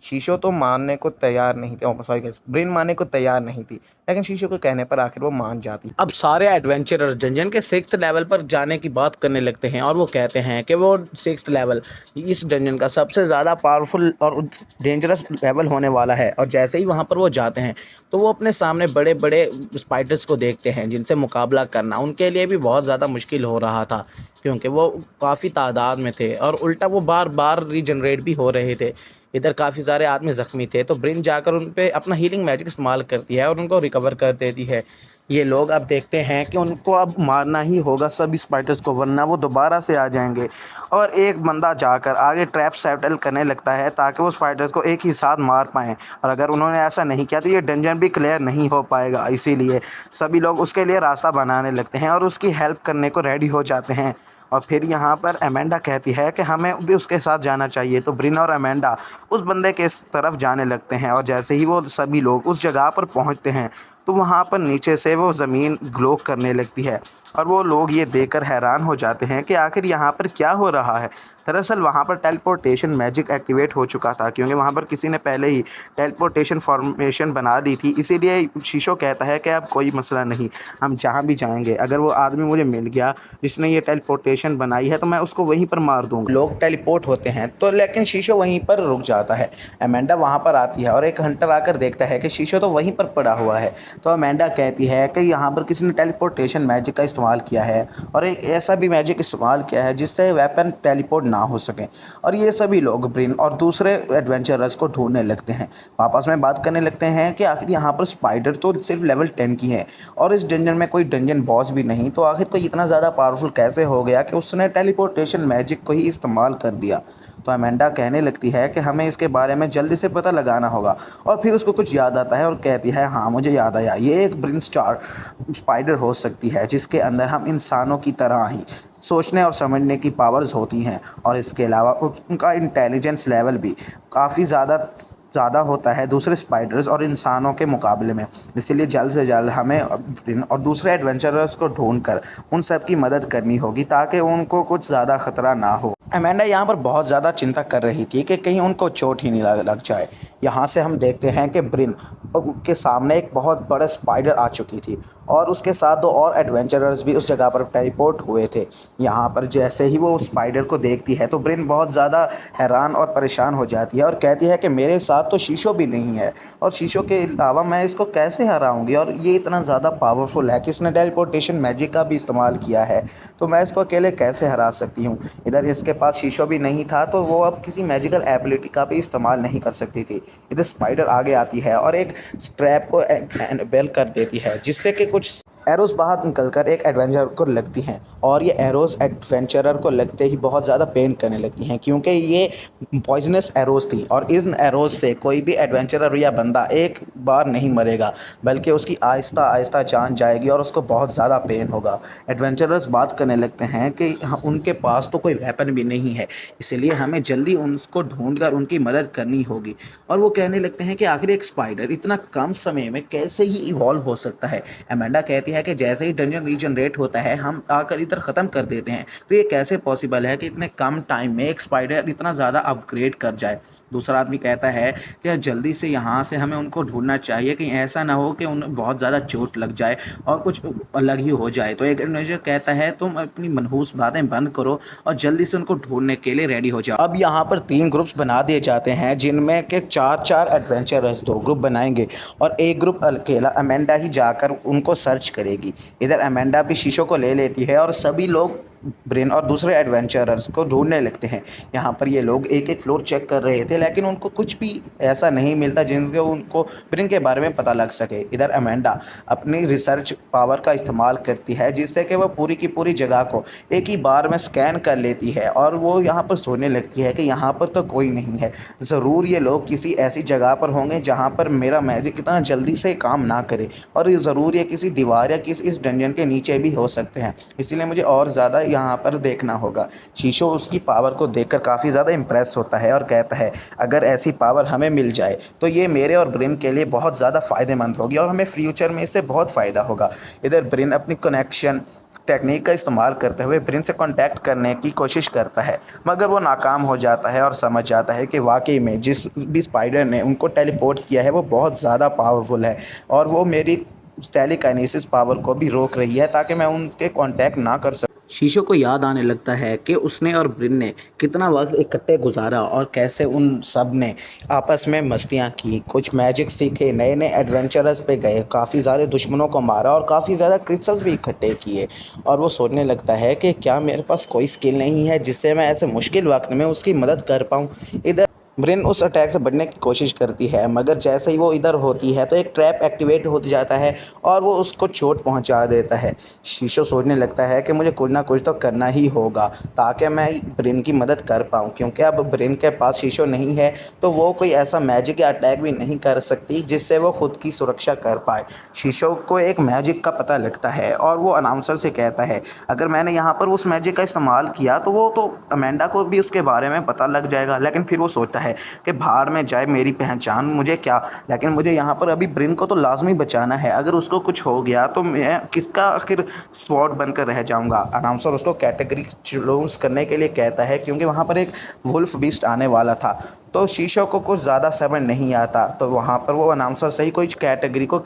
शीशो तो मानने को तैयार नहीं थी, सॉरी, ब्रिन मानने को तैयार नहीं थी, लेकिन शीशो के कहने पर आखिर वो मान जाती। अब सारे एडवेंचरर डंजन के 6th लेवल पर जाने की बात करने लगते हैं और वो कहते हैं कि वो 6th लेवल इस डंजन का सबसे ज़्यादा पावरफुल और डेंजरस लेवल होने वाला है। और जैसे ही वहाँ पर वो जाते हैं तो वो अपने सामने बड़े बड़े स्पाइडर्स को देखते हैं जिनसे मुकाबला करना उनके लिए भी बहुत ज़्यादा मुश्किल हो रहा था, क्योंकि वो काफ़ी तादाद में थे और उल्टा वो बार बार रीजनरेट भी हो रहे थे। इधर काफ़ी सारे आदमी ज़ख्मी थे, तो ब्रिन जाकर उन पे अपना हीलिंग मैजिक इस्तेमाल करती है और उनको रिकवर कर देती है। ये लोग अब देखते हैं कि उनको अब मारना ही होगा सभी स्पाइडर्स को, वरना वो दोबारा से आ जाएंगे। और एक बंदा जाकर आगे ट्रैप सेटल करने लगता है ताकि वो स्पाइडर्स को एक ही साथ मार पाएँ, और अगर उन्होंने ऐसा नहीं किया तो ये डंजन भी क्लियर नहीं हो पाएगा। इसीलिए सभी लोग उसके लिए रास्ता बनाने लगते हैं और उसकी हेल्प करने को रेडी हो जाते हैं। और फिर यहाँ पर अमेंडा कहती है कि हमें भी उसके साथ जाना चाहिए, तो ब्रिन और अमेंडा उस बंदे के तरफ जाने लगते हैं। और जैसे ही वो सभी लोग उस जगह पर पहुँचते हैं तो वहाँ पर नीचे से वो ज़मीन ग्लो करने लगती है और वो लोग ये देखकर हैरान हो जाते हैं कि आखिर यहाँ पर क्या हो रहा है। दरअसल वहाँ पर टेलीपोर्टेशन मैजिक एक्टिवेट हो चुका था, क्योंकि वहाँ पर किसी ने पहले ही टेलीपोर्टेशन फॉर्मेशन बना दी थी। इसीलिए शीशो कहता है कि अब कोई मसला नहीं, हम जहाँ भी जाएंगे अगर वो आदमी मुझे मिल गया जिसने ये टेलीपोर्टेशन बनाई है तो मैं उसको वहीं पर मार दूंगा। लोग टेलीपोर्ट होते हैं तो, लेकिन शीशो वहीं पर रुक जाता है। अमेंडा वहाँ पर आती है और एक हंटर आकर देखता है कि शीशो तो वहीं पर पड़ा हुआ है। तो अमेंडा कहती है कि यहाँ पर किसी ने टेलीपोर्टेशन मैजिक का इस्तेमाल किया है और एक ऐसा भी मैजिक इस्तेमाल किया है जिससे वेपन टेलीपोर्ट ना हो सके। और ये सभी लोग ब्रिन और दूसरे एडवेंचरर्स को ढूंढने लगते हैं, आपस में बात करने लगते हैं कि आखिर यहाँ पर स्पाइडर तो सिर्फ लेवल 10 की है और इस डंजन में कोई डंजन बॉस भी नहीं, तो आखिर कोई इतना ज़्यादा पावरफुल कैसे हो गया कि उसने टेलीपोर्टेशन मैजिक को ही इस्तेमाल कर दिया। तो अमेंडा कहने लगती है कि हमें इसके बारे में जल्दी से पता लगाना होगा। और फिर उसको कुछ याद आता है और कहती है हाँ, मुझे याद आया, ये एक ब्रिन स्टार स्पाइडर हो सकती है जिसके अंदर हम इंसानों की तरह ही सोचने और समझने की पावर्स होती हैं, और इसके अलावा उनका इंटेलिजेंस लेवल भी काफ़ी ज़्यादा होता है दूसरे स्पाइडर्स और इंसानों के मुकाबले में। इसीलिए जल्द से जल्द हमें ब्रिन और दूसरे एडवेंचरर्स को ढूंढकर उन सब की मदद करनी होगी ताकि उनको कुछ ज़्यादा ख़तरा ना हो। अमेंडा यहाँ पर बहुत ज़्यादा चिंता कर रही थी कि कहीं उनको चोट ही नहीं लग जाए। यहाँ से हम देखते हैं कि ब्रिन के सामने एक बहुत बड़ा स्पाइडर आ चुकी थी और उसके साथ 2 और एडवेंचरर्स भी उस जगह पर टेलीपोर्ट हुए थे। यहाँ पर जैसे ही वो उस स्पाइडर को देखती है तो ब्रिन बहुत ज़्यादा हैरान और परेशान हो जाती है और कहती है कि मेरे साथ तो शीशो भी नहीं है और शीशो के अलावा मैं इसको कैसे हराऊंगी, और ये इतना ज़्यादा पावरफुल है कि इसने टेलीपोर्टेशन मैजिक का भी इस्तेमाल किया है, तो मैं इसको अकेले कैसे हरा सकती हूँ। इधर इसके पास शीशो भी नहीं था तो वो अब किसी मैजिकल एबिलिटी का भी इस्तेमाल नहीं कर सकती थी। इधर स्पाइडर आगे आती है और एक स्ट्रैप को एनेबल कर देती है जिससे कि कुछ एरोस बाहर निकलकर एक एडवेंचरर को लगती हैं और ये एरोस एडवेंचरर को लगते ही बहुत ज़्यादा पेन करने लगती हैं, क्योंकि ये पॉइजनस एरोस थी और इन एरोस से कोई भी एडवेंचरर या बंदा एक बार नहीं मरेगा, बल्कि उसकी आहिस्ता आहिस्ता जान जाएगी और उसको बहुत ज़्यादा पेन होगा। एडवेंचरर्स बात करने लगते हैं कि उनके पास तो कोई वेपन भी नहीं है, इसलिए हमें जल्दी उनको ढूंढ कर उनकी मदद करनी होगी। और वो कहने लगते हैं कि आखिर एक स्पाइडर इतना कम समय में कैसे ही इवॉल्व हो सकता है। अमेंडा कहती है कि जैसे ही डंजन रीजनरेट होता है हम आकर इधर ख़त्म कर देते हैं, तो ये कैसे पॉसिबल है कि इतने कम टाइम में एक स्पाइडर इतना ज़्यादा अपग्रेड कर जाए। दूसरा आदमी कहता है कि जल्दी से यहाँ से हमें उनको ढूंढना चाहिए, कहीं ऐसा ना हो कि उन्हें बहुत ज़्यादा चोट लग जाए और कुछ अलग ही हो जाए। तो एक एडवेंचर कहता है तुम अपनी मनहूस बातें बंद करो और जल्दी से उनको ढूंढने के लिए रेडी हो जाओ। अब यहाँ पर 3 ग्रुप्स बना दिए जाते हैं, जिनमें के 4-4 एडवेंचरर्स 2 ग्रुप बनाएंगे और एक ग्रुप अकेला अमेंडा ही जाकर उनको सर्च करेगी। इधर अमेंडा भी शीशों को ले लेती है और सभी लोग ब्रेन और दूसरे एडवेंचरर्स को ढूंढने लगते हैं। यहाँ पर ये लोग एक एक फ्लोर चेक कर रहे थे, लेकिन उनको कुछ भी ऐसा नहीं मिलता जिनसे उनको ब्रेन के बारे में पता लग सके। इधर अमेंडा अपनी रिसर्च पावर का इस्तेमाल करती है, जिससे कि वह पूरी की पूरी जगह को एक ही बार में स्कैन कर लेती है और वो यहाँ पर सोचने लगती है कि यहाँ पर तो कोई नहीं है, ज़रूर ये लोग किसी ऐसी जगह पर होंगे जहाँ पर मेरा मैजिक इतना जल्दी से काम ना करे, और ये ज़रूर ये किसी दीवार या किसी इस डंजन के नीचे भी हो सकते हैं, इसीलिए मुझे और ज़्यादा यहाँ पर देखना होगा। शीशो उसकी पावर को देखकर काफ़ी ज़्यादा इम्प्रेस होता है और कहता है अगर ऐसी पावर हमें मिल जाए तो ये मेरे और ब्रेन के लिए बहुत ज़्यादा फ़ायदेमंद होगी और हमें फ्यूचर में इससे बहुत फ़ायदा होगा। इधर ब्रेन अपनी कनेक्शन टेक्निक का इस्तेमाल करते हुए ब्रेन से कांटेक्ट करने की कोशिश करता है, मगर वो नाकाम हो जाता है और समझ जाता है कि वाकई में जिस भी स्पाइडर ने उनको टेलीपोर्ट किया है वो बहुत ज़्यादा पावरफुल है और वो मेरी टेलीकाइनेसिस पावर को भी रोक रही है ताकि मैं उनके कांटेक्ट ना कर सकूं। शीशो को याद आने लगता है कि उसने और ब्रिन ने कितना वक्त इकट्ठे गुजारा और कैसे उन सब ने आपस में मस्तियाँ की, कुछ मैजिक सीखे, नए नए एडवेंचरस पे गए, काफ़ी ज़्यादा दुश्मनों को मारा और काफ़ी ज़्यादा क्रिस्टल्स भी इकट्ठे किए। और वो सोचने लगता है कि क्या मेरे पास कोई स्किल नहीं है जिससे मैं ऐसे मुश्किल वक्त में उसकी मदद कर पाऊँ। इधर ब्रेन उस अटैक से बचने की कोशिश करती है, मगर जैसे ही वो इधर होती है तो एक ट्रैप एक्टिवेट हो जाता है और वो उसको चोट पहुंचा देता है। शीशो सोचने लगता है कि मुझे कुछ ना कुछ तो करना ही होगा ताकि मैं ब्रेन की मदद कर पाऊँ, क्योंकि अब ब्रेन के पास शीशो नहीं है तो वो कोई ऐसा मैजिक या अटैक भी नहीं कर सकती जिससे वो खुद की सुरक्षा कर पाए। शीशो को एक मैजिक का पता लगता है और वो अनाउंसर से कहता है अगर मैंने यहाँ पर उस मैजिक का इस्तेमाल किया तो वो तो अमेंडा को भी उसके बारे में पता लग जाएगा। लेकिन फिर वो सोचता है कि बाहर में जाए मेरी पहचान, मुझे क्या, लेकिन मुझे यहाँ पर अभी ब्रेन को तो लाजमी बचाना है, अगर उसको कुछ हो गया तो मैं किसका आखिर स्वॉर्ड बनकर रह जाऊँगा। अनाउंसर उसको कैटेगरी चूज़ करने के लिए कहता है, क्योंकि वहाँ पर एक वुल्फ बीस्ट आने वाला था तो शीशो को कुछ ज़्यादा समझ नहीं आता, तो वहाँ पर वो अनाउंसर से ही कोई कैटेगरी को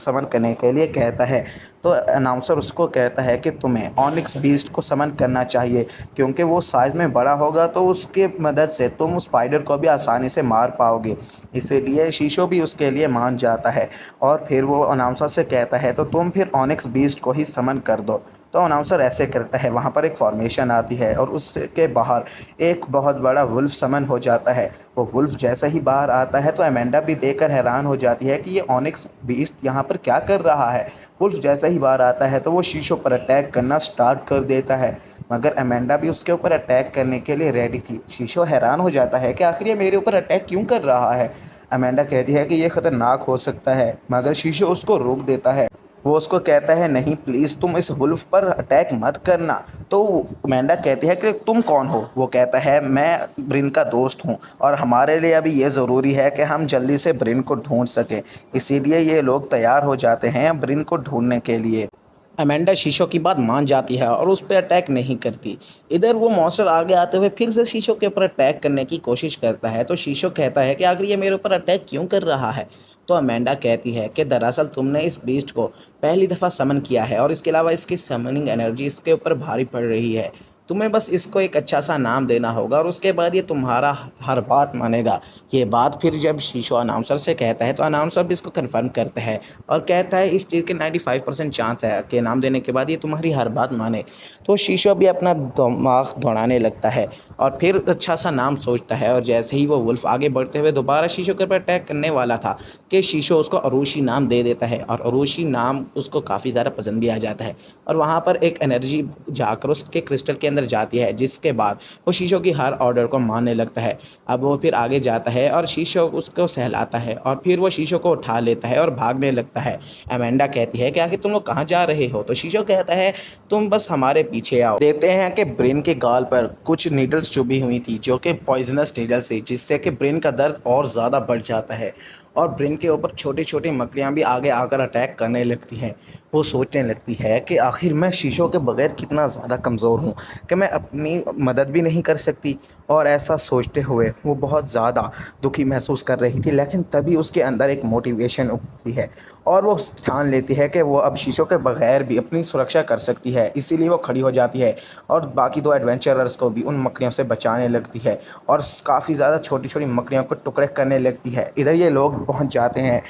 समन करने के लिए कहता है। तो अनाउंसर उसको कहता है कि तुम्हें ऑनिक्स बीस्ट को समन करना चाहिए, क्योंकि वो साइज़ में बड़ा होगा तो उसके मदद से तुम उस स्पाइडर को भी आसानी से मार पाओगे। इसीलिए शीशो भी उसके लिए मान जाता है और फिर वो अनाउंसर से कहता है तो तुम फिर ऑनिक्स बीस्ट को ही समन कर दो। तो अनाउंसर ऐसे करता है, वहाँ पर एक फॉर्मेशन आती है और उसके बाहर एक बहुत बड़ा वुल्फ समन हो जाता है। वो वुल्फ जैसा ही बाहर आता है तो अमेंडा भी देखकर हैरान हो जाती है कि ये ऑनिक्स बीस्ट यहाँ पर क्या कर रहा है। वुल्फ जैसा ही बाहर आता है तो वो शीशो पर अटैक करना स्टार्ट कर देता है, मगर अमेंडा भी उसके ऊपर अटैक करने के लिए रेडी थी। शीशो हैरान हो जाता है कि आखिर ये मेरे ऊपर अटैक क्यों कर रहा है। अमेंडा कहती है कि ये ख़तरनाक हो सकता है, मगर शीशो उसको रोक देता है। वो उसको कहता है नहीं प्लीज़ तुम इस वुल्फ पर अटैक मत करना। तो अमेंडा कहती है कि तुम कौन हो। वो कहता है मैं ब्रिन का दोस्त हूँ और हमारे लिए अभी ये ज़रूरी है कि हम जल्दी से ब्रिन को ढूंढ सकें, इसीलिए ये लोग तैयार हो जाते हैं ब्रिन को ढूंढने के लिए। अमेंडा शीशो की बात मान जाती है और उस पर अटैक नहीं करती। इधर वो मॉन्स्टर आगे आते हुए फिर से शीशो के ऊपर अटैक करने की कोशिश करता है, तो शीशो कहता है कि आखिर ये मेरे ऊपर अटैक क्यों कर रहा है। तो अमेंडा कहती है कि दरअसल तुमने इस बीस्ट को पहली दफ़ा समन किया है और इसके अलावा इसकी समनिंग एनर्जी इसके ऊपर भारी पड़ रही है, तुम्हें बस इसको एक अच्छा सा नाम देना होगा और उसके बाद ये तुम्हारा हर बात मानेगा। ये बात फिर जब शीशो अनाउंसर से कहता है तो अनाउंसर भी इसको कन्फर्म करता है और कहता है इस चीज़ के 95% चांस है कि नाम देने के बाद ये तुम्हारी हर बात माने। तो शीशो भी अपना दिमाग दौड़ाने लगता है और फिर अच्छा सा नाम सोचता है, और जैसे ही वो वुल्फ आगे बढ़ते हुए दोबारा शीशो के ऊपर अटैक करने वाला था कि शीशो उसको अरूशी नाम दे देता है और अरूशी नाम उसको काफ़ी ज़्यादा पसंद भी आ जाता है। और वहाँ पर एक एनर्जी जाकर उसके क्रिस्टल के अंदर जाती है, जिसके बाद वो शीशो की हर ऑर्डर को मानने लगता है। अब वो फिर आगे जाता है और शीशो उसको सहलाता है और फिर वो शीशो को उठा लेता है और भागने लगता है। अमेंडा कहती है कि आखिर तुम लोग कहाँ जा रहे हो? तो शीशो कहता है तुम बस हमारे पीछे आओ। देखते हैं कि ब्रेन के गाल पर कुछ नीडल्स चुभी हुई थी जो कि पॉइजनस नीडल्स थी, जिससे कि ब्रेन का दर्द और ज़्यादा बढ़ जाता है और ब्रेन के ऊपर छोटी छोटी मकड़ियाँ भी आगे आकर अटैक करने लगती हैं। वो सोचने लगती है कि आखिर मैं शीशो के बगैर कितना ज़्यादा कमज़ोर हूँ कि मैं अपनी मदद भी नहीं कर सकती। और ऐसा सोचते हुए वो बहुत ज़्यादा दुखी महसूस कर रही थी, लेकिन तभी उसके अंदर एक मोटिवेशन उठती है और वो ठान लेती है कि वो अब शीशो के बगैर भी अपनी सुरक्षा कर सकती है। इसीलिए वो खड़ी हो जाती है और बाकी दो एडवेंचरर्स को भी उन मकड़ियों से बचाने लगती है और काफ़ी ज़्यादा छोटी छोटी मकड़ियों को टुकड़े करने लगती है। इधर ये लोग पहुंच जाते हैं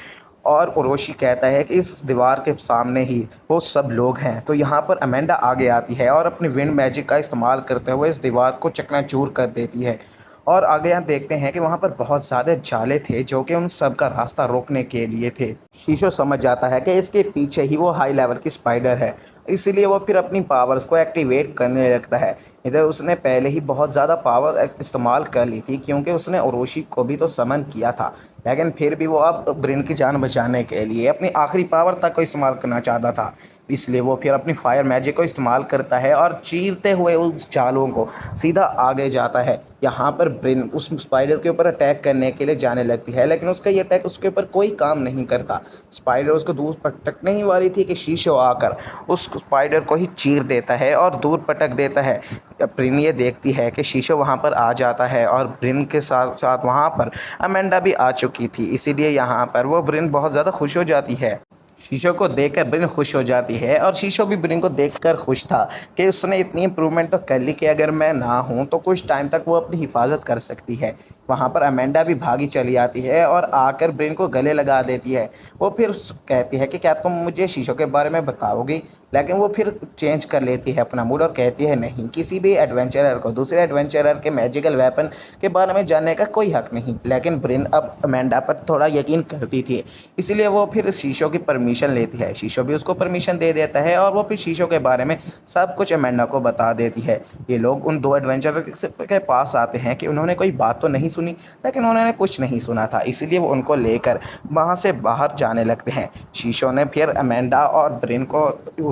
और उरोशी कहता है कि इस दीवार के सामने ही वो सब लोग हैं। तो यहाँ पर अमेंडा आगे आती है और अपनी विंड मैजिक का इस्तेमाल करते हुए इस दीवार को चकनाचूर कर देती है। और आगे यहाँ देखते हैं कि वहाँ पर बहुत सारे जाले थे जो कि उन सब का रास्ता रोकने के लिए थे। शीशो समझ जाता है कि इसके पीछे ही वो हाई लेवल की स्पाइडर है, इसीलिए वो फिर अपनी पावर्स को एक्टिवेट करने लगता है। इधर उसने पहले ही बहुत ज़्यादा पावर इस्तेमाल कर ली थी क्योंकि उसने उरोशी को भी तो समन किया था, लेकिन फिर भी वो अब ब्रेन की जान बचाने के लिए अपनी आखिरी पावर तक को इस्तेमाल करना चाहता था। इसलिए वो फिर अपनी फायर मैजिक को इस्तेमाल करता है और चीरते हुए उस जालों को सीधा आगे जाता है। यहाँ पर ब्रेन उस स्पाइडर के ऊपर अटैक करने के लिए जाने लगती है, लेकिन उसका ये अटैक उसके ऊपर कोई काम नहीं करता। स्पाइडर उसको दूर पटकने ही वाली थी कि शीशो आकर उस स्पाइडर को ही चीर देता है और दूर पटक देता है। ब्रिन ये देखती है कि शीशो वहाँ पर आ जाता है और ब्रिन के साथ साथ वहाँ पर अमेंडा भी आ चुकी थी, इसीलिए यहाँ पर वो ब्रिन बहुत ज़्यादा खुश हो जाती है। शीशो को देखकर ब्रिन खुश हो जाती है और शीशो भी ब्रिन को देखकर खुश था कि उसने इतनी इम्प्रूवमेंट तो कर ली कि अगर मैं ना हूँ तो कुछ टाइम तक वो अपनी हिफाजत कर सकती है। वहाँ पर अमेंडा भी भागी चली आती है और आकर ब्रिन को गले लगा देती है। वो फिर कहती है कि क्या तुम मुझे शीशो के बारे में बताओगी, लेकिन वो फिर चेंज कर लेती है अपना मूड और कहती है नहीं, किसी भी एडवेंचरर को दूसरे एडवेंचरर के मैजिकल वेपन के बारे में जानने का कोई हक नहीं। लेकिन ब्रिन अब अमेंडा पर थोड़ा यकीन करती थी, इसलिए वो फिर शीशो की परमिशन लेती है। शीशो भी उसको परमिशन दे देता है और वो फिर शीशो के बारे में सब कुछ अमेंडा को बता देती है। ये लोग उन दो एडवेंचरर के पास आते हैं कि उन्होंने कोई बात तो नहीं सुनी, लेकिन उन्होंने कुछ नहीं सुना था, इसीलिए वो उनको लेकर वहाँ से बाहर जाने लगते हैं। शीशो ने फिर अमेंडा और ब्रिन को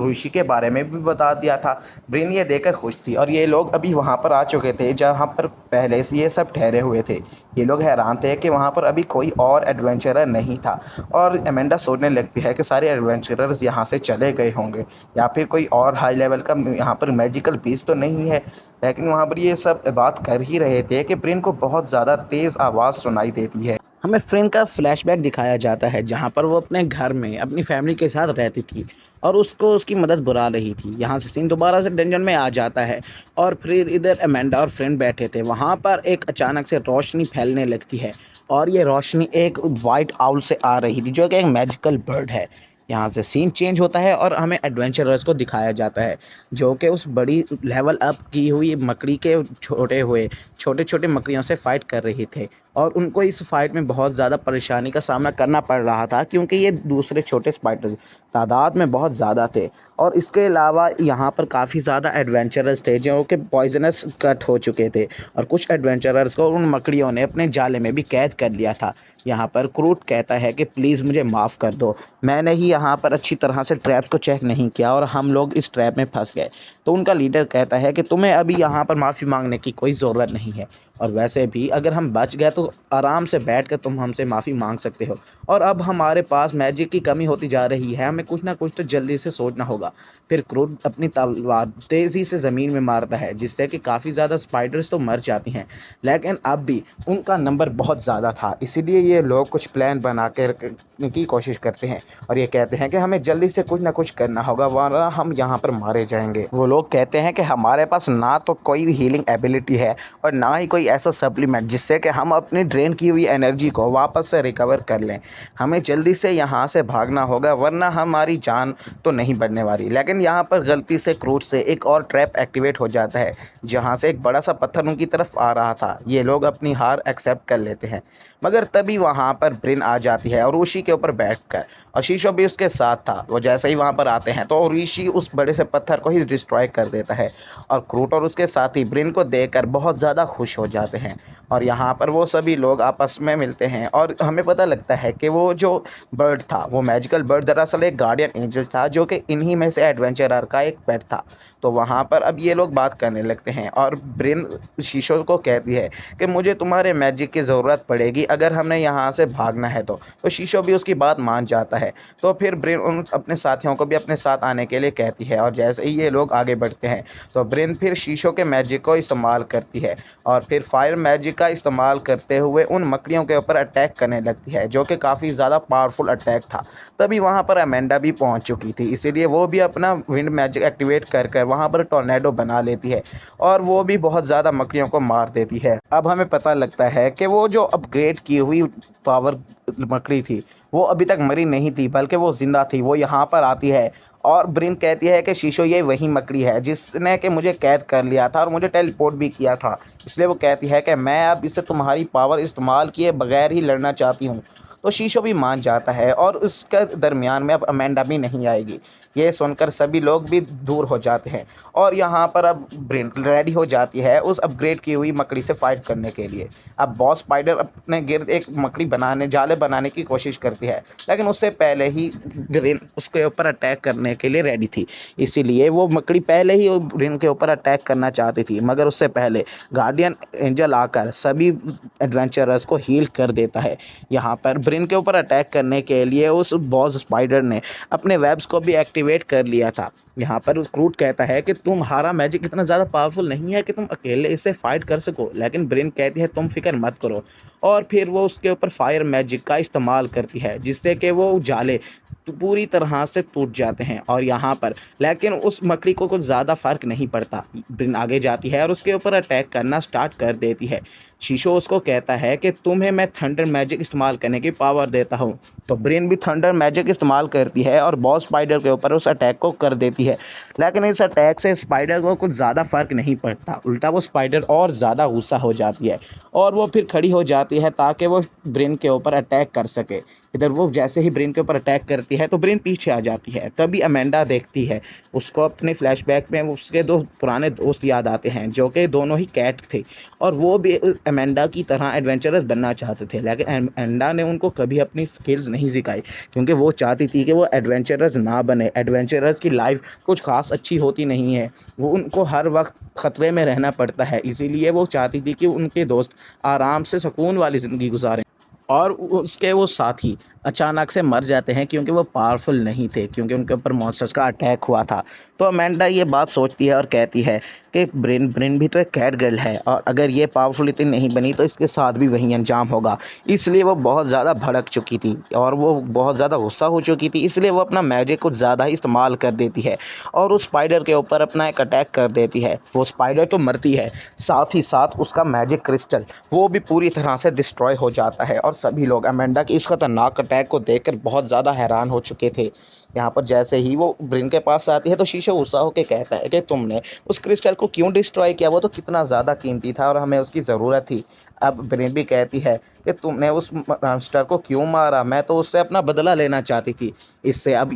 ऋषि के बारे में भी बता दिया था। ब्रिन ये देखकर खुश थी और ये लोग अभी वहाँ पर आ चुके थे जहाँ पर पहले से ये सब ठहरे हुए थे। ये लोग हैरान थे कि वहाँ पर अभी कोई और एडवेंचरर नहीं था और अमेंडा सोचने लगती है कि सारे एडवेंचरर्स यहाँ से चले गए होंगे या फिर कोई और हाई लेवल का यहाँ पर मैजिकल पीस तो नहीं है। लेकिन वहाँ पर ये सब बात कर ही रहे थे कि ब्रिन को बहुत ज़्यादा तेज़ आवाज़ सुनाई देती है। हमें फ्रेंड का फ्लैशबैक दिखाया जाता है जहाँ पर वो अपने घर में अपनी फैमिली के साथ रहती थी और उसको उसकी मदद बुला रही थी। यहाँ से सीन दोबारा से डंजन में आ जाता है और फिर इधर अमेंडा और फ्रेंड बैठे थे। वहाँ पर एक अचानक से रोशनी फैलने लगती है और ये रोशनी एक वाइट आउल से आ रही थी जो कि एक मैजिकल बर्ड है। यहाँ से सीन चेंज होता है और हमें एडवेंचरर्स को दिखाया जाता है जो कि उस बड़ी लेवल अप की हुई मकड़ी के छोटे छोटे मकड़ियों से फ़ाइट कर रहे थे और उनको इस फाइट में बहुत ज़्यादा परेशानी का सामना करना पड़ रहा था क्योंकि ये दूसरे छोटे स्पाइडर्स तादाद में बहुत ज़्यादा थे। और इसके अलावा यहाँ पर काफ़ी ज़्यादा एडवेंचरर्स थे जो कि पॉइजनस कट हो चुके थे और कुछ एडवेंचरर्स को उन मकड़ियों ने अपने जाले में भी कैद कर लिया था। यहाँ पर क्रूट कहता है कि प्लीज़ मुझे माफ़ कर दो, मैंने ही यहाँ पर अच्छी तरह से ट्रैप्स को चेक नहीं किया और हम लोग इस ट्रैप में फंस गए। तो उनका लीडर कहता है कि तुम्हें अभी यहाँ पर माफ़ी मांगने की कोई ज़रूरत नहीं है। और वैसे भी अगर हम बच गए तो आराम से बैठ कर तुम हमसे माफ़ी मांग सकते हो। और अब हमारे पास मैजिक की कमी होती जा रही है, हमें कुछ ना कुछ तो जल्दी से सोचना होगा। फिर क्रूड अपनी तलवार तेज़ी से ज़मीन में मारता है, जिससे कि काफ़ी ज़्यादा स्पाइडर्स तो मर जाती हैं, लेकिन अब भी उनका नंबर बहुत ज़्यादा था। इसीलिए ये लोग कुछ प्लान बना के की कोशिश करते हैं और ये कहते हैं कि हमें जल्दी से कुछ ना कुछ करना होगा, वरना हम यहाँ पर मारे जाएंगे। वो लोग कहते हैं कि हमारे पास ना तो कोई भी हीलिंग एबिलिटी है और ना ही कोई ऐसा सप्लीमेंट जिससे कि हम अपनी ड्रेन की हुई एनर्जी को वापस से रिकवर कर लें। हमें जल्दी से यहाँ से भागना होगा, वरना हमारी जान तो नहीं बढ़ने वाली। लेकिन यहाँ पर गलती से क्रूड से एक और ट्रैप एक्टिवेट हो जाता है, जहाँ से एक बड़ा सा पत्थर उनकी तरफ आ रहा था। ये लोग अपनी हार एक्सेप्ट कर लेते हैं, मगर तभी वहाँ पर ब्रिन आ जाती है और ऋषि के ऊपर बैठकर, और शीशो भी उसके साथ था। वो जैसे ही वहाँ पर आते हैं तो ऋषि उस बड़े से पत्थर को ही डिस्ट्रॉय कर देता है और क्रूट और उसके साथी ब्रिन को देखकर बहुत ज़्यादा खुश हो जाते हैं। और यहाँ पर वो सभी लोग आपस में मिलते हैं और हमें पता लगता है कि वो जो बर्ड था, वो मैजिकल बर्ड दरअसल एक गार्डियन एंजल था, जो कि इन्हीं में से एडवेंचरर का एक पेट था। तो वहाँ पर अब ये लोग बात करने लगते हैं और ब्रिन शीशो को कहती है कि मुझे तुम्हारे मैजिक की ज़रूरत पड़ेगी अगर हमें यहाँ से भागना है तो शीशो भी उसकी बात मान जाता है। तो फिर ब्रिन उन अपने साथियों को भी अपने साथ आने के लिए कहती है और जैसे ही ये लोग आगे बढ़ते हैं तो ब्रिन फिर शीशो के मैजिक को इस्तेमाल करती है और फिर फायर मैजिक का इस्तेमाल करते हुए उन मकड़ियों के ऊपर अटैक करने लगती है, जो कि काफ़ी ज़्यादा पावरफुल अटैक था। तभी वहाँ पर अमेंडा भी पहुँच चुकी थी, इसीलिए वो भी अपना विंड मैजिक एक्टिवेट कर कर वहाँ पर टॉर्नेडो बना लेती है और वो भी बहुत ज़्यादा मकड़ियों को मार देती है। अब हमें पता लगता है कि वो जो अपग्रेड की हुई पावर मकड़ी थी, वो अभी तक मरी नहीं थी, बल्कि वो ज़िंदा थी। वो यहाँ पर आती है और ब्रिन कहती है कि शीशो ये वही मकड़ी है जिसने कि मुझे कैद कर लिया था और मुझे टेलीपोर्ट भी किया था। इसलिए वो कहती है कि मैं अब इससे तुम्हारी पावर इस्तेमाल किए बगैर ही लड़ना चाहती हूँ। तो शीशो भी मान जाता है और उसके दरमियान में अब अमेंडा भी नहीं आएगी। ये सुनकर सभी लोग भी दूर हो जाते हैं और यहाँ पर अब ब्रिन रेडी हो जाती है उस अपग्रेड की हुई मकड़ी से फाइट करने के लिए। अब बॉस स्पाइडर अपने गिर्द एक मकड़ी जाले बनाने की कोशिश करती है, लेकिन उससे पहले ही ग्रीन उसके ऊपर अटैक करने के लिए रेडी थी। इसीलिए वो मकड़ी पहले ही ग्रीन के ऊपर अटैक करना चाहती थी, मगर उससे पहले गार्डियन एंजल आकर सभी एडवेंचरर्स को हील कर देता है। यहाँ पर ब्रिन के ऊपर अटैक करने के लिए उस बॉस स्पाइडर ने अपने वेब्स को भी एक्टिवेट कर लिया था। यहाँ पर उस क्रूट कहता है कि तुम्हारा मैजिक इतना ज़्यादा पावरफुल नहीं है कि तुम अकेले इससे फाइट कर सको, लेकिन ब्रिन कहती है तुम फिक्र मत करो। और फिर वो उसके ऊपर फायर मैजिक का इस्तेमाल करती है, जिससे कि वो जाले तो पूरी तरह से टूट जाते हैं। और यहाँ पर लेकिन उस मकड़ी को कुछ ज़्यादा फ़र्क नहीं पड़ता। ब्रिन आगे जाती है और उसके ऊपर अटैक करना स्टार्ट कर देती है। शीशो उसको कहता है कि तुम्हें मैं थंडर मैजिक इस्तेमाल करने की पावर देता हूँ। तो ब्रिन भी थंडर मैजिक इस्तेमाल करती है और बॉस स्पाइडर के ऊपर उस अटैक को कर देती है, लेकिन इस अटैक से स्पाइडर को कुछ ज़्यादा फ़र्क नहीं पड़ता। उल्टा वो स्पाइडर और ज़्यादा गुस्सा हो जाती है और वो फिर खड़ी हो जाती है ताकि वो ब्रिन के ऊपर अटैक कर सके। इधर वो जैसे ही ब्रिन के ऊपर अटैक करती है तो ब्रिन पीछे आ जाती है। तभी अमेंडा देखती है, उसको अपने फ्लैशबैक में उसके दो पुराने दोस्त याद आते हैं, जो कि दोनों ही कैट थे और वो भी अमेंडा की तरह एडवेंचरस बनना चाहते थे। लेकिन अमेंडा ने उनको कभी अपनी स्किल्स नहीं सिखाई, क्योंकि वो चाहती थी कि वो एडवेंचरस ना बने। एडवेंचरस की लाइफ कुछ खास अच्छी होती नहीं है, वो उनको हर वक्त ख़तरे में रहना पड़ता है। इसीलिए वो चाहती थी कि उनके दोस्त आराम से सुकून वाली ज़िंदगी गुजारें। और उसके वो साथी अचानक से मर जाते हैं क्योंकि वो पावरफुल नहीं थे, क्योंकि उनके ऊपर मॉन्स्टर्स का अटैक हुआ था। तो अमेंडा ये बात सोचती है और कहती है कि ब्रिन ब्रिन भी तो एक कैट गर्ल है और अगर ये पावरफुल इतनी नहीं बनी तो इसके साथ भी वही अंजाम होगा। इसलिए वो बहुत ज़्यादा भड़क चुकी थी और वो बहुत ज़्यादा गुस्सा हो चुकी थी। इसलिए वो अपना मैजिक कुछ ज़्यादा ही इस्तेमाल कर देती है और उस स्पाइडर के ऊपर अपना एक अटैक कर देती है। वो स्पाइडर तो मरती है, साथ ही साथ उसका मैजिक क्रिस्टल वो भी पूरी तरह से डिस्ट्रॉय हो जाता है और सभी लोग अमेंडा की इस खतरनाक अटैक को देखकर बहुत ज़्यादा हैरान हो चुके थे। यहाँ पर जैसे ही वो ब्रिन के पास आती है तो शीशो गुस्सा होकर कहता है कि तुमने उस क्रिस्टल को क्यों डिस्ट्रॉय किया, वो तो कितना ज़्यादा कीमती था और हमें उसकी ज़रूरत थी। अब ब्रिन भी कहती है कि तुमने उस मॉन्स्टर को क्यों मारा, मैं तो उससे अपना बदला लेना चाहती थी। इससे अब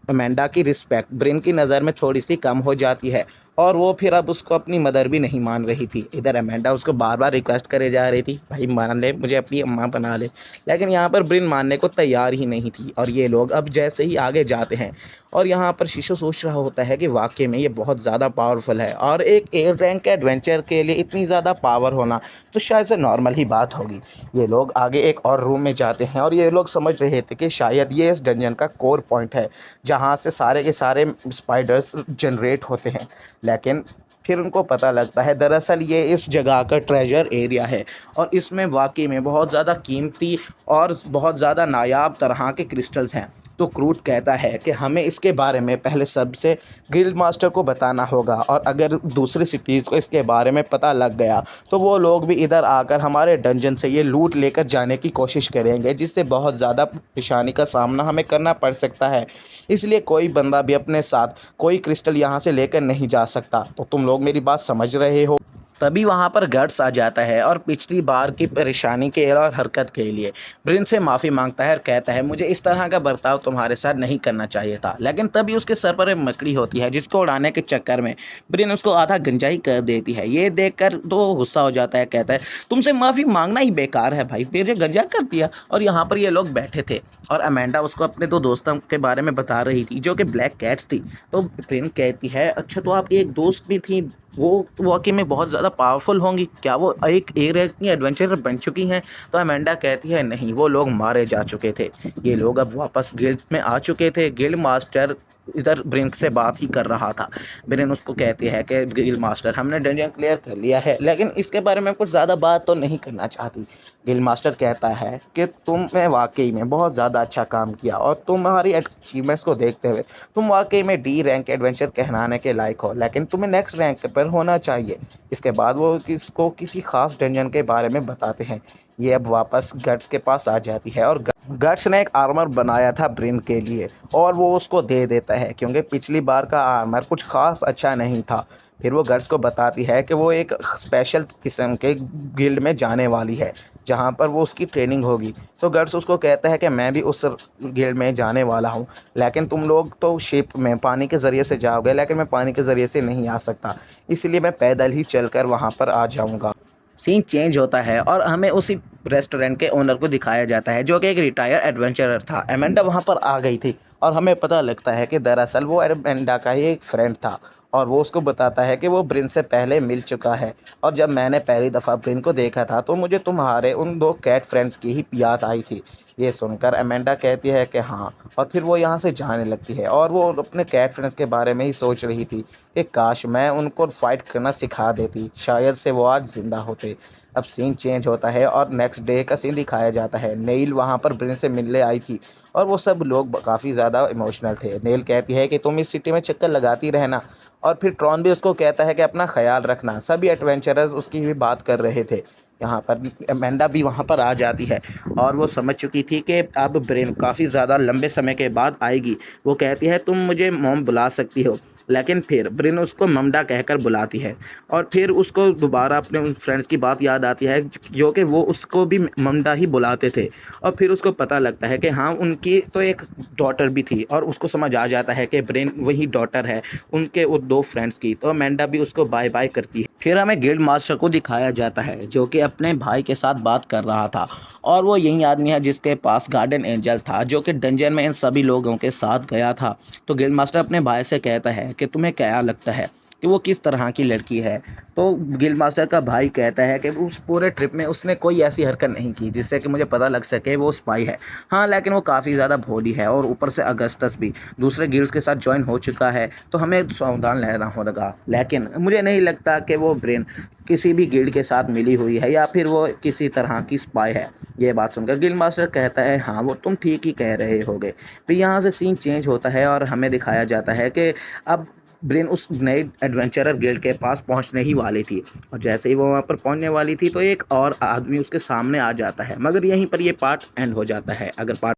अमेंडा की रिस्पेक्ट ब्रेन की नज़र में थोड़ी सी कम हो जाती है और वो फिर अब उसको अपनी मदर भी नहीं मान रही थी। इधर अमेंडा उसको बार बार रिक्वेस्ट करे जा रही थी, भाई मान ले, मुझे अपनी अम्मा बना ले, लेकिन यहाँ पर ब्रेन मानने को तैयार ही नहीं थी। और ये लोग अब जैसे ही आगे जाते हैं और यहाँ पर शीशो सोच रहा होता है कि वाकई में ये बहुत ज़्यादा पावरफुल है और एक एयर रैंक एडवेंचर के लिए इतनी ज़्यादा पावर होना तो शायद से नॉर्मल ही बात होगी। ये लोग आगे एक और रूम में जाते हैं और ये लोग समझ रहे थे कि शायद ये इस डंजन का कोर पॉइंट है जहाँ से सारे के सारे स्पाइडर्स जनरेट होते हैं, लेकिन फिर उनको पता लगता है दरअसल ये इस जगह का ट्रेजर एरिया है और इसमें वाकई में बहुत ज़्यादा कीमती और बहुत ज़्यादा नायाब तरह के क्रिस्टल्स हैं। तो क्रूट कहता है कि हमें इसके बारे में पहले सबसे गिल्ड मास्टर को बताना होगा और अगर दूसरी सिटीज़ को इसके बारे में पता लग गया तो वो लोग भी इधर आकर हमारे डंजन से ये लूट लेकर जाने की कोशिश करेंगे, जिससे बहुत ज़्यादा परेशानी का सामना हमें करना पड़ सकता है। इसलिए कोई बंदा भी अपने साथ कोई क्रिस्टल यहाँ से लेकर नहीं जा सकता। तो तुम लोग मेरी बात समझ रहे हो। तभी वहाँ पर गट्स आ जाता है और पिछली बार की परेशानी के और हरकत के लिए ब्रिन से माफ़ी मांगता है और कहता है मुझे इस तरह का बर्ताव तुम्हारे साथ नहीं करना चाहिए था। लेकिन तभी उसके सर पर एक मकड़ी होती है जिसको उड़ाने के चक्कर में ब्रिन उसको आधा गंजाई कर देती है। ये देखकर तो गुस्सा हो जाता है, कहता है तुमसे माफ़ी मांगना ही बेकार है भाई, मेरे गंजा कर दिया। और यहाँ पर ये लोग बैठे थे और अमेंडा उसको अपने दो दोस्तों के बारे में बता रही थी जो कि ब्लैक कैट्स थी। तो ब्रिन कहती है अच्छा तो आपकी एक दोस्त भी थी, वो वाकई में बहुत ज़्यादा पावरफुल होंगी, क्या वो एक रैंक की एडवेंचरर बन चुकी हैं? तो अमेंडा कहती है नहीं, वो लोग मारे जा चुके थे। ये लोग अब वापस गिल्ड में आ चुके थे। गिल्ड मास्टर इधर ब्रिन से बात ही कर रहा था। ब्रिन उसको कहती है कि गिल्ड मास्टर हमने डंजन क्लियर कर लिया है लेकिन इसके बारे में कुछ ज़्यादा बात तो नहीं करना चाहती। गिल्ड मास्टर कहता है कि तुमने वाकई में बहुत ज़्यादा अच्छा काम किया और तुम्हारी अचीवमेंट्स को देखते हुए तुम वाकई में डी रैंक एडवेंचर कहलाने के लायक हो, लेकिन तुम्हें नेक्स्ट रैंक पर होना चाहिए। इसके बाद वो किसको किसी खास डंजन के बारे में बताते हैं। ये अब वापस गट्स के पास आ जाती है और गट्स ने एक आर्मर बनाया था ब्रिन के लिए और वो उसको दे देता है क्योंकि पिछली बार का आर्मर कुछ खास अच्छा नहीं था। फिर वो गट्स को बताती है कि वो एक स्पेशल किस्म के गिल्ड में जाने वाली है जहाँ पर वो उसकी ट्रेनिंग होगी। तो गट्स उसको कहता है कि मैं भी उस गिल्ड में जाने वाला हूँ, लेकिन तुम लोग तो शिप में पानी के ज़रिए से जाओगे लेकिन मैं पानी के ज़रिए से नहीं आ सकता, इसलिए मैं पैदल ही चलकर वहाँ पर आ जाऊँगा। सीन चेंज होता है और हमें उसी रेस्टोरेंट के ओनर को दिखाया जाता है जो कि एक रिटायर एडवेंचरर था। अमेंडा वहाँ पर आ गई थी और हमें पता लगता है कि दरअसल वो अमेंडा का ही एक फ्रेंड था और वो उसको बताता है कि वो ब्रिन से पहले मिल चुका है और जब मैंने पहली दफ़ा ब्रिन को देखा था तो मुझे तुम्हारे उन दो कैट फ्रेंड्स की ही याद आई थी। ये सुनकर अमेंडा कहती है कि हाँ, और फिर वो यहाँ से जाने लगती है और वो अपने कैट फ्रेंड्स के बारे में ही सोच रही थी कि काश मैं उनको फ़ाइट करना सिखा देती, शायद से वो आज ज़िंदा होते। अब सीन चेंज होता है और नेक्स्ट डे का सीन दिखाया जाता है। नेल वहाँ पर ब्रिन से मिलने आई थी और वो सब लोग काफ़ी ज़्यादा इमोशनल थे। नेल कहती है कि तुम इस सिटी में चक्कर लगाती रहना और फिर ट्रॉन भी उसको कहता है कि अपना ख्याल रखना। सभी एडवेंचरर्स उसकी भी बात कर रहे थे। यहाँ पर अमेंडा भी वहाँ पर आ जाती है और वो समझ चुकी थी कि अब ब्रेन काफ़ी ज़्यादा लंबे समय के बाद आएगी। वो कहती है तुम मुझे मॉम बुला सकती हो, लेकिन फिर ब्रेन उसको ममडा कहकर बुलाती है और फिर उसको दोबारा अपने उन फ्रेंड्स की बात याद आती है जो कि वो उसको भी ममडा ही बुलाते थे। और फिर उसको पता लगता है कि हाँ, उनकी तो एक डॉटर भी थी और उसको समझ आ जाता है कि ब्रेन वही डॉटर है उनके वो दो फ्रेंड्स की। तो अमेंडा भी उसको बाय बाय करती है। फिर हमें गिल्ड मास्टर को दिखाया जाता है जो कि अपने भाई के साथ बात कर रहा था और वो यही आदमी है जिसके पास गार्डन एंजल था जो कि डंजन में इन सभी लोगों के साथ गया था। तो गिल्ड मास्टर अपने भाई से कहता है कि तुम्हें क्या लगता है कि वो किस तरह की लड़की है। तो गिल्ड मास्टर का भाई कहता है कि उस पूरे ट्रिप में उसने कोई ऐसी हरकत नहीं की जिससे कि मुझे पता लग सके वो स्पाई है। हाँ, लेकिन वो काफ़ी ज़्यादा भोली है और ऊपर से अगस्टस भी दूसरे गिल्ड्स के साथ ज्वाइन हो चुका है, तो हमें सावधान रहना होगा। लेकिन मुझे नहीं लगता कि वो ब्रेन किसी भी गिल्ड के साथ मिली हुई है या फिर वो किसी तरह की स्पाई है। ये बात सुनकर गिल्ड मास्टर कहता है हाँ, वो तुम ठीक ही कह रहे होगे। फिर यहाँ से सीन चेंज होता है और हमें दिखाया जाता है कि अब ब्रेन उस नए एडवेंचरर गिल्ड के पास पहुंचने ही वाली थी और जैसे ही वो वहाँ पर पहुंचने वाली थी तो एक और आदमी उसके सामने आ जाता है। मगर यहीं पर ये पार्ट एंड हो जाता है। अगर पार्ट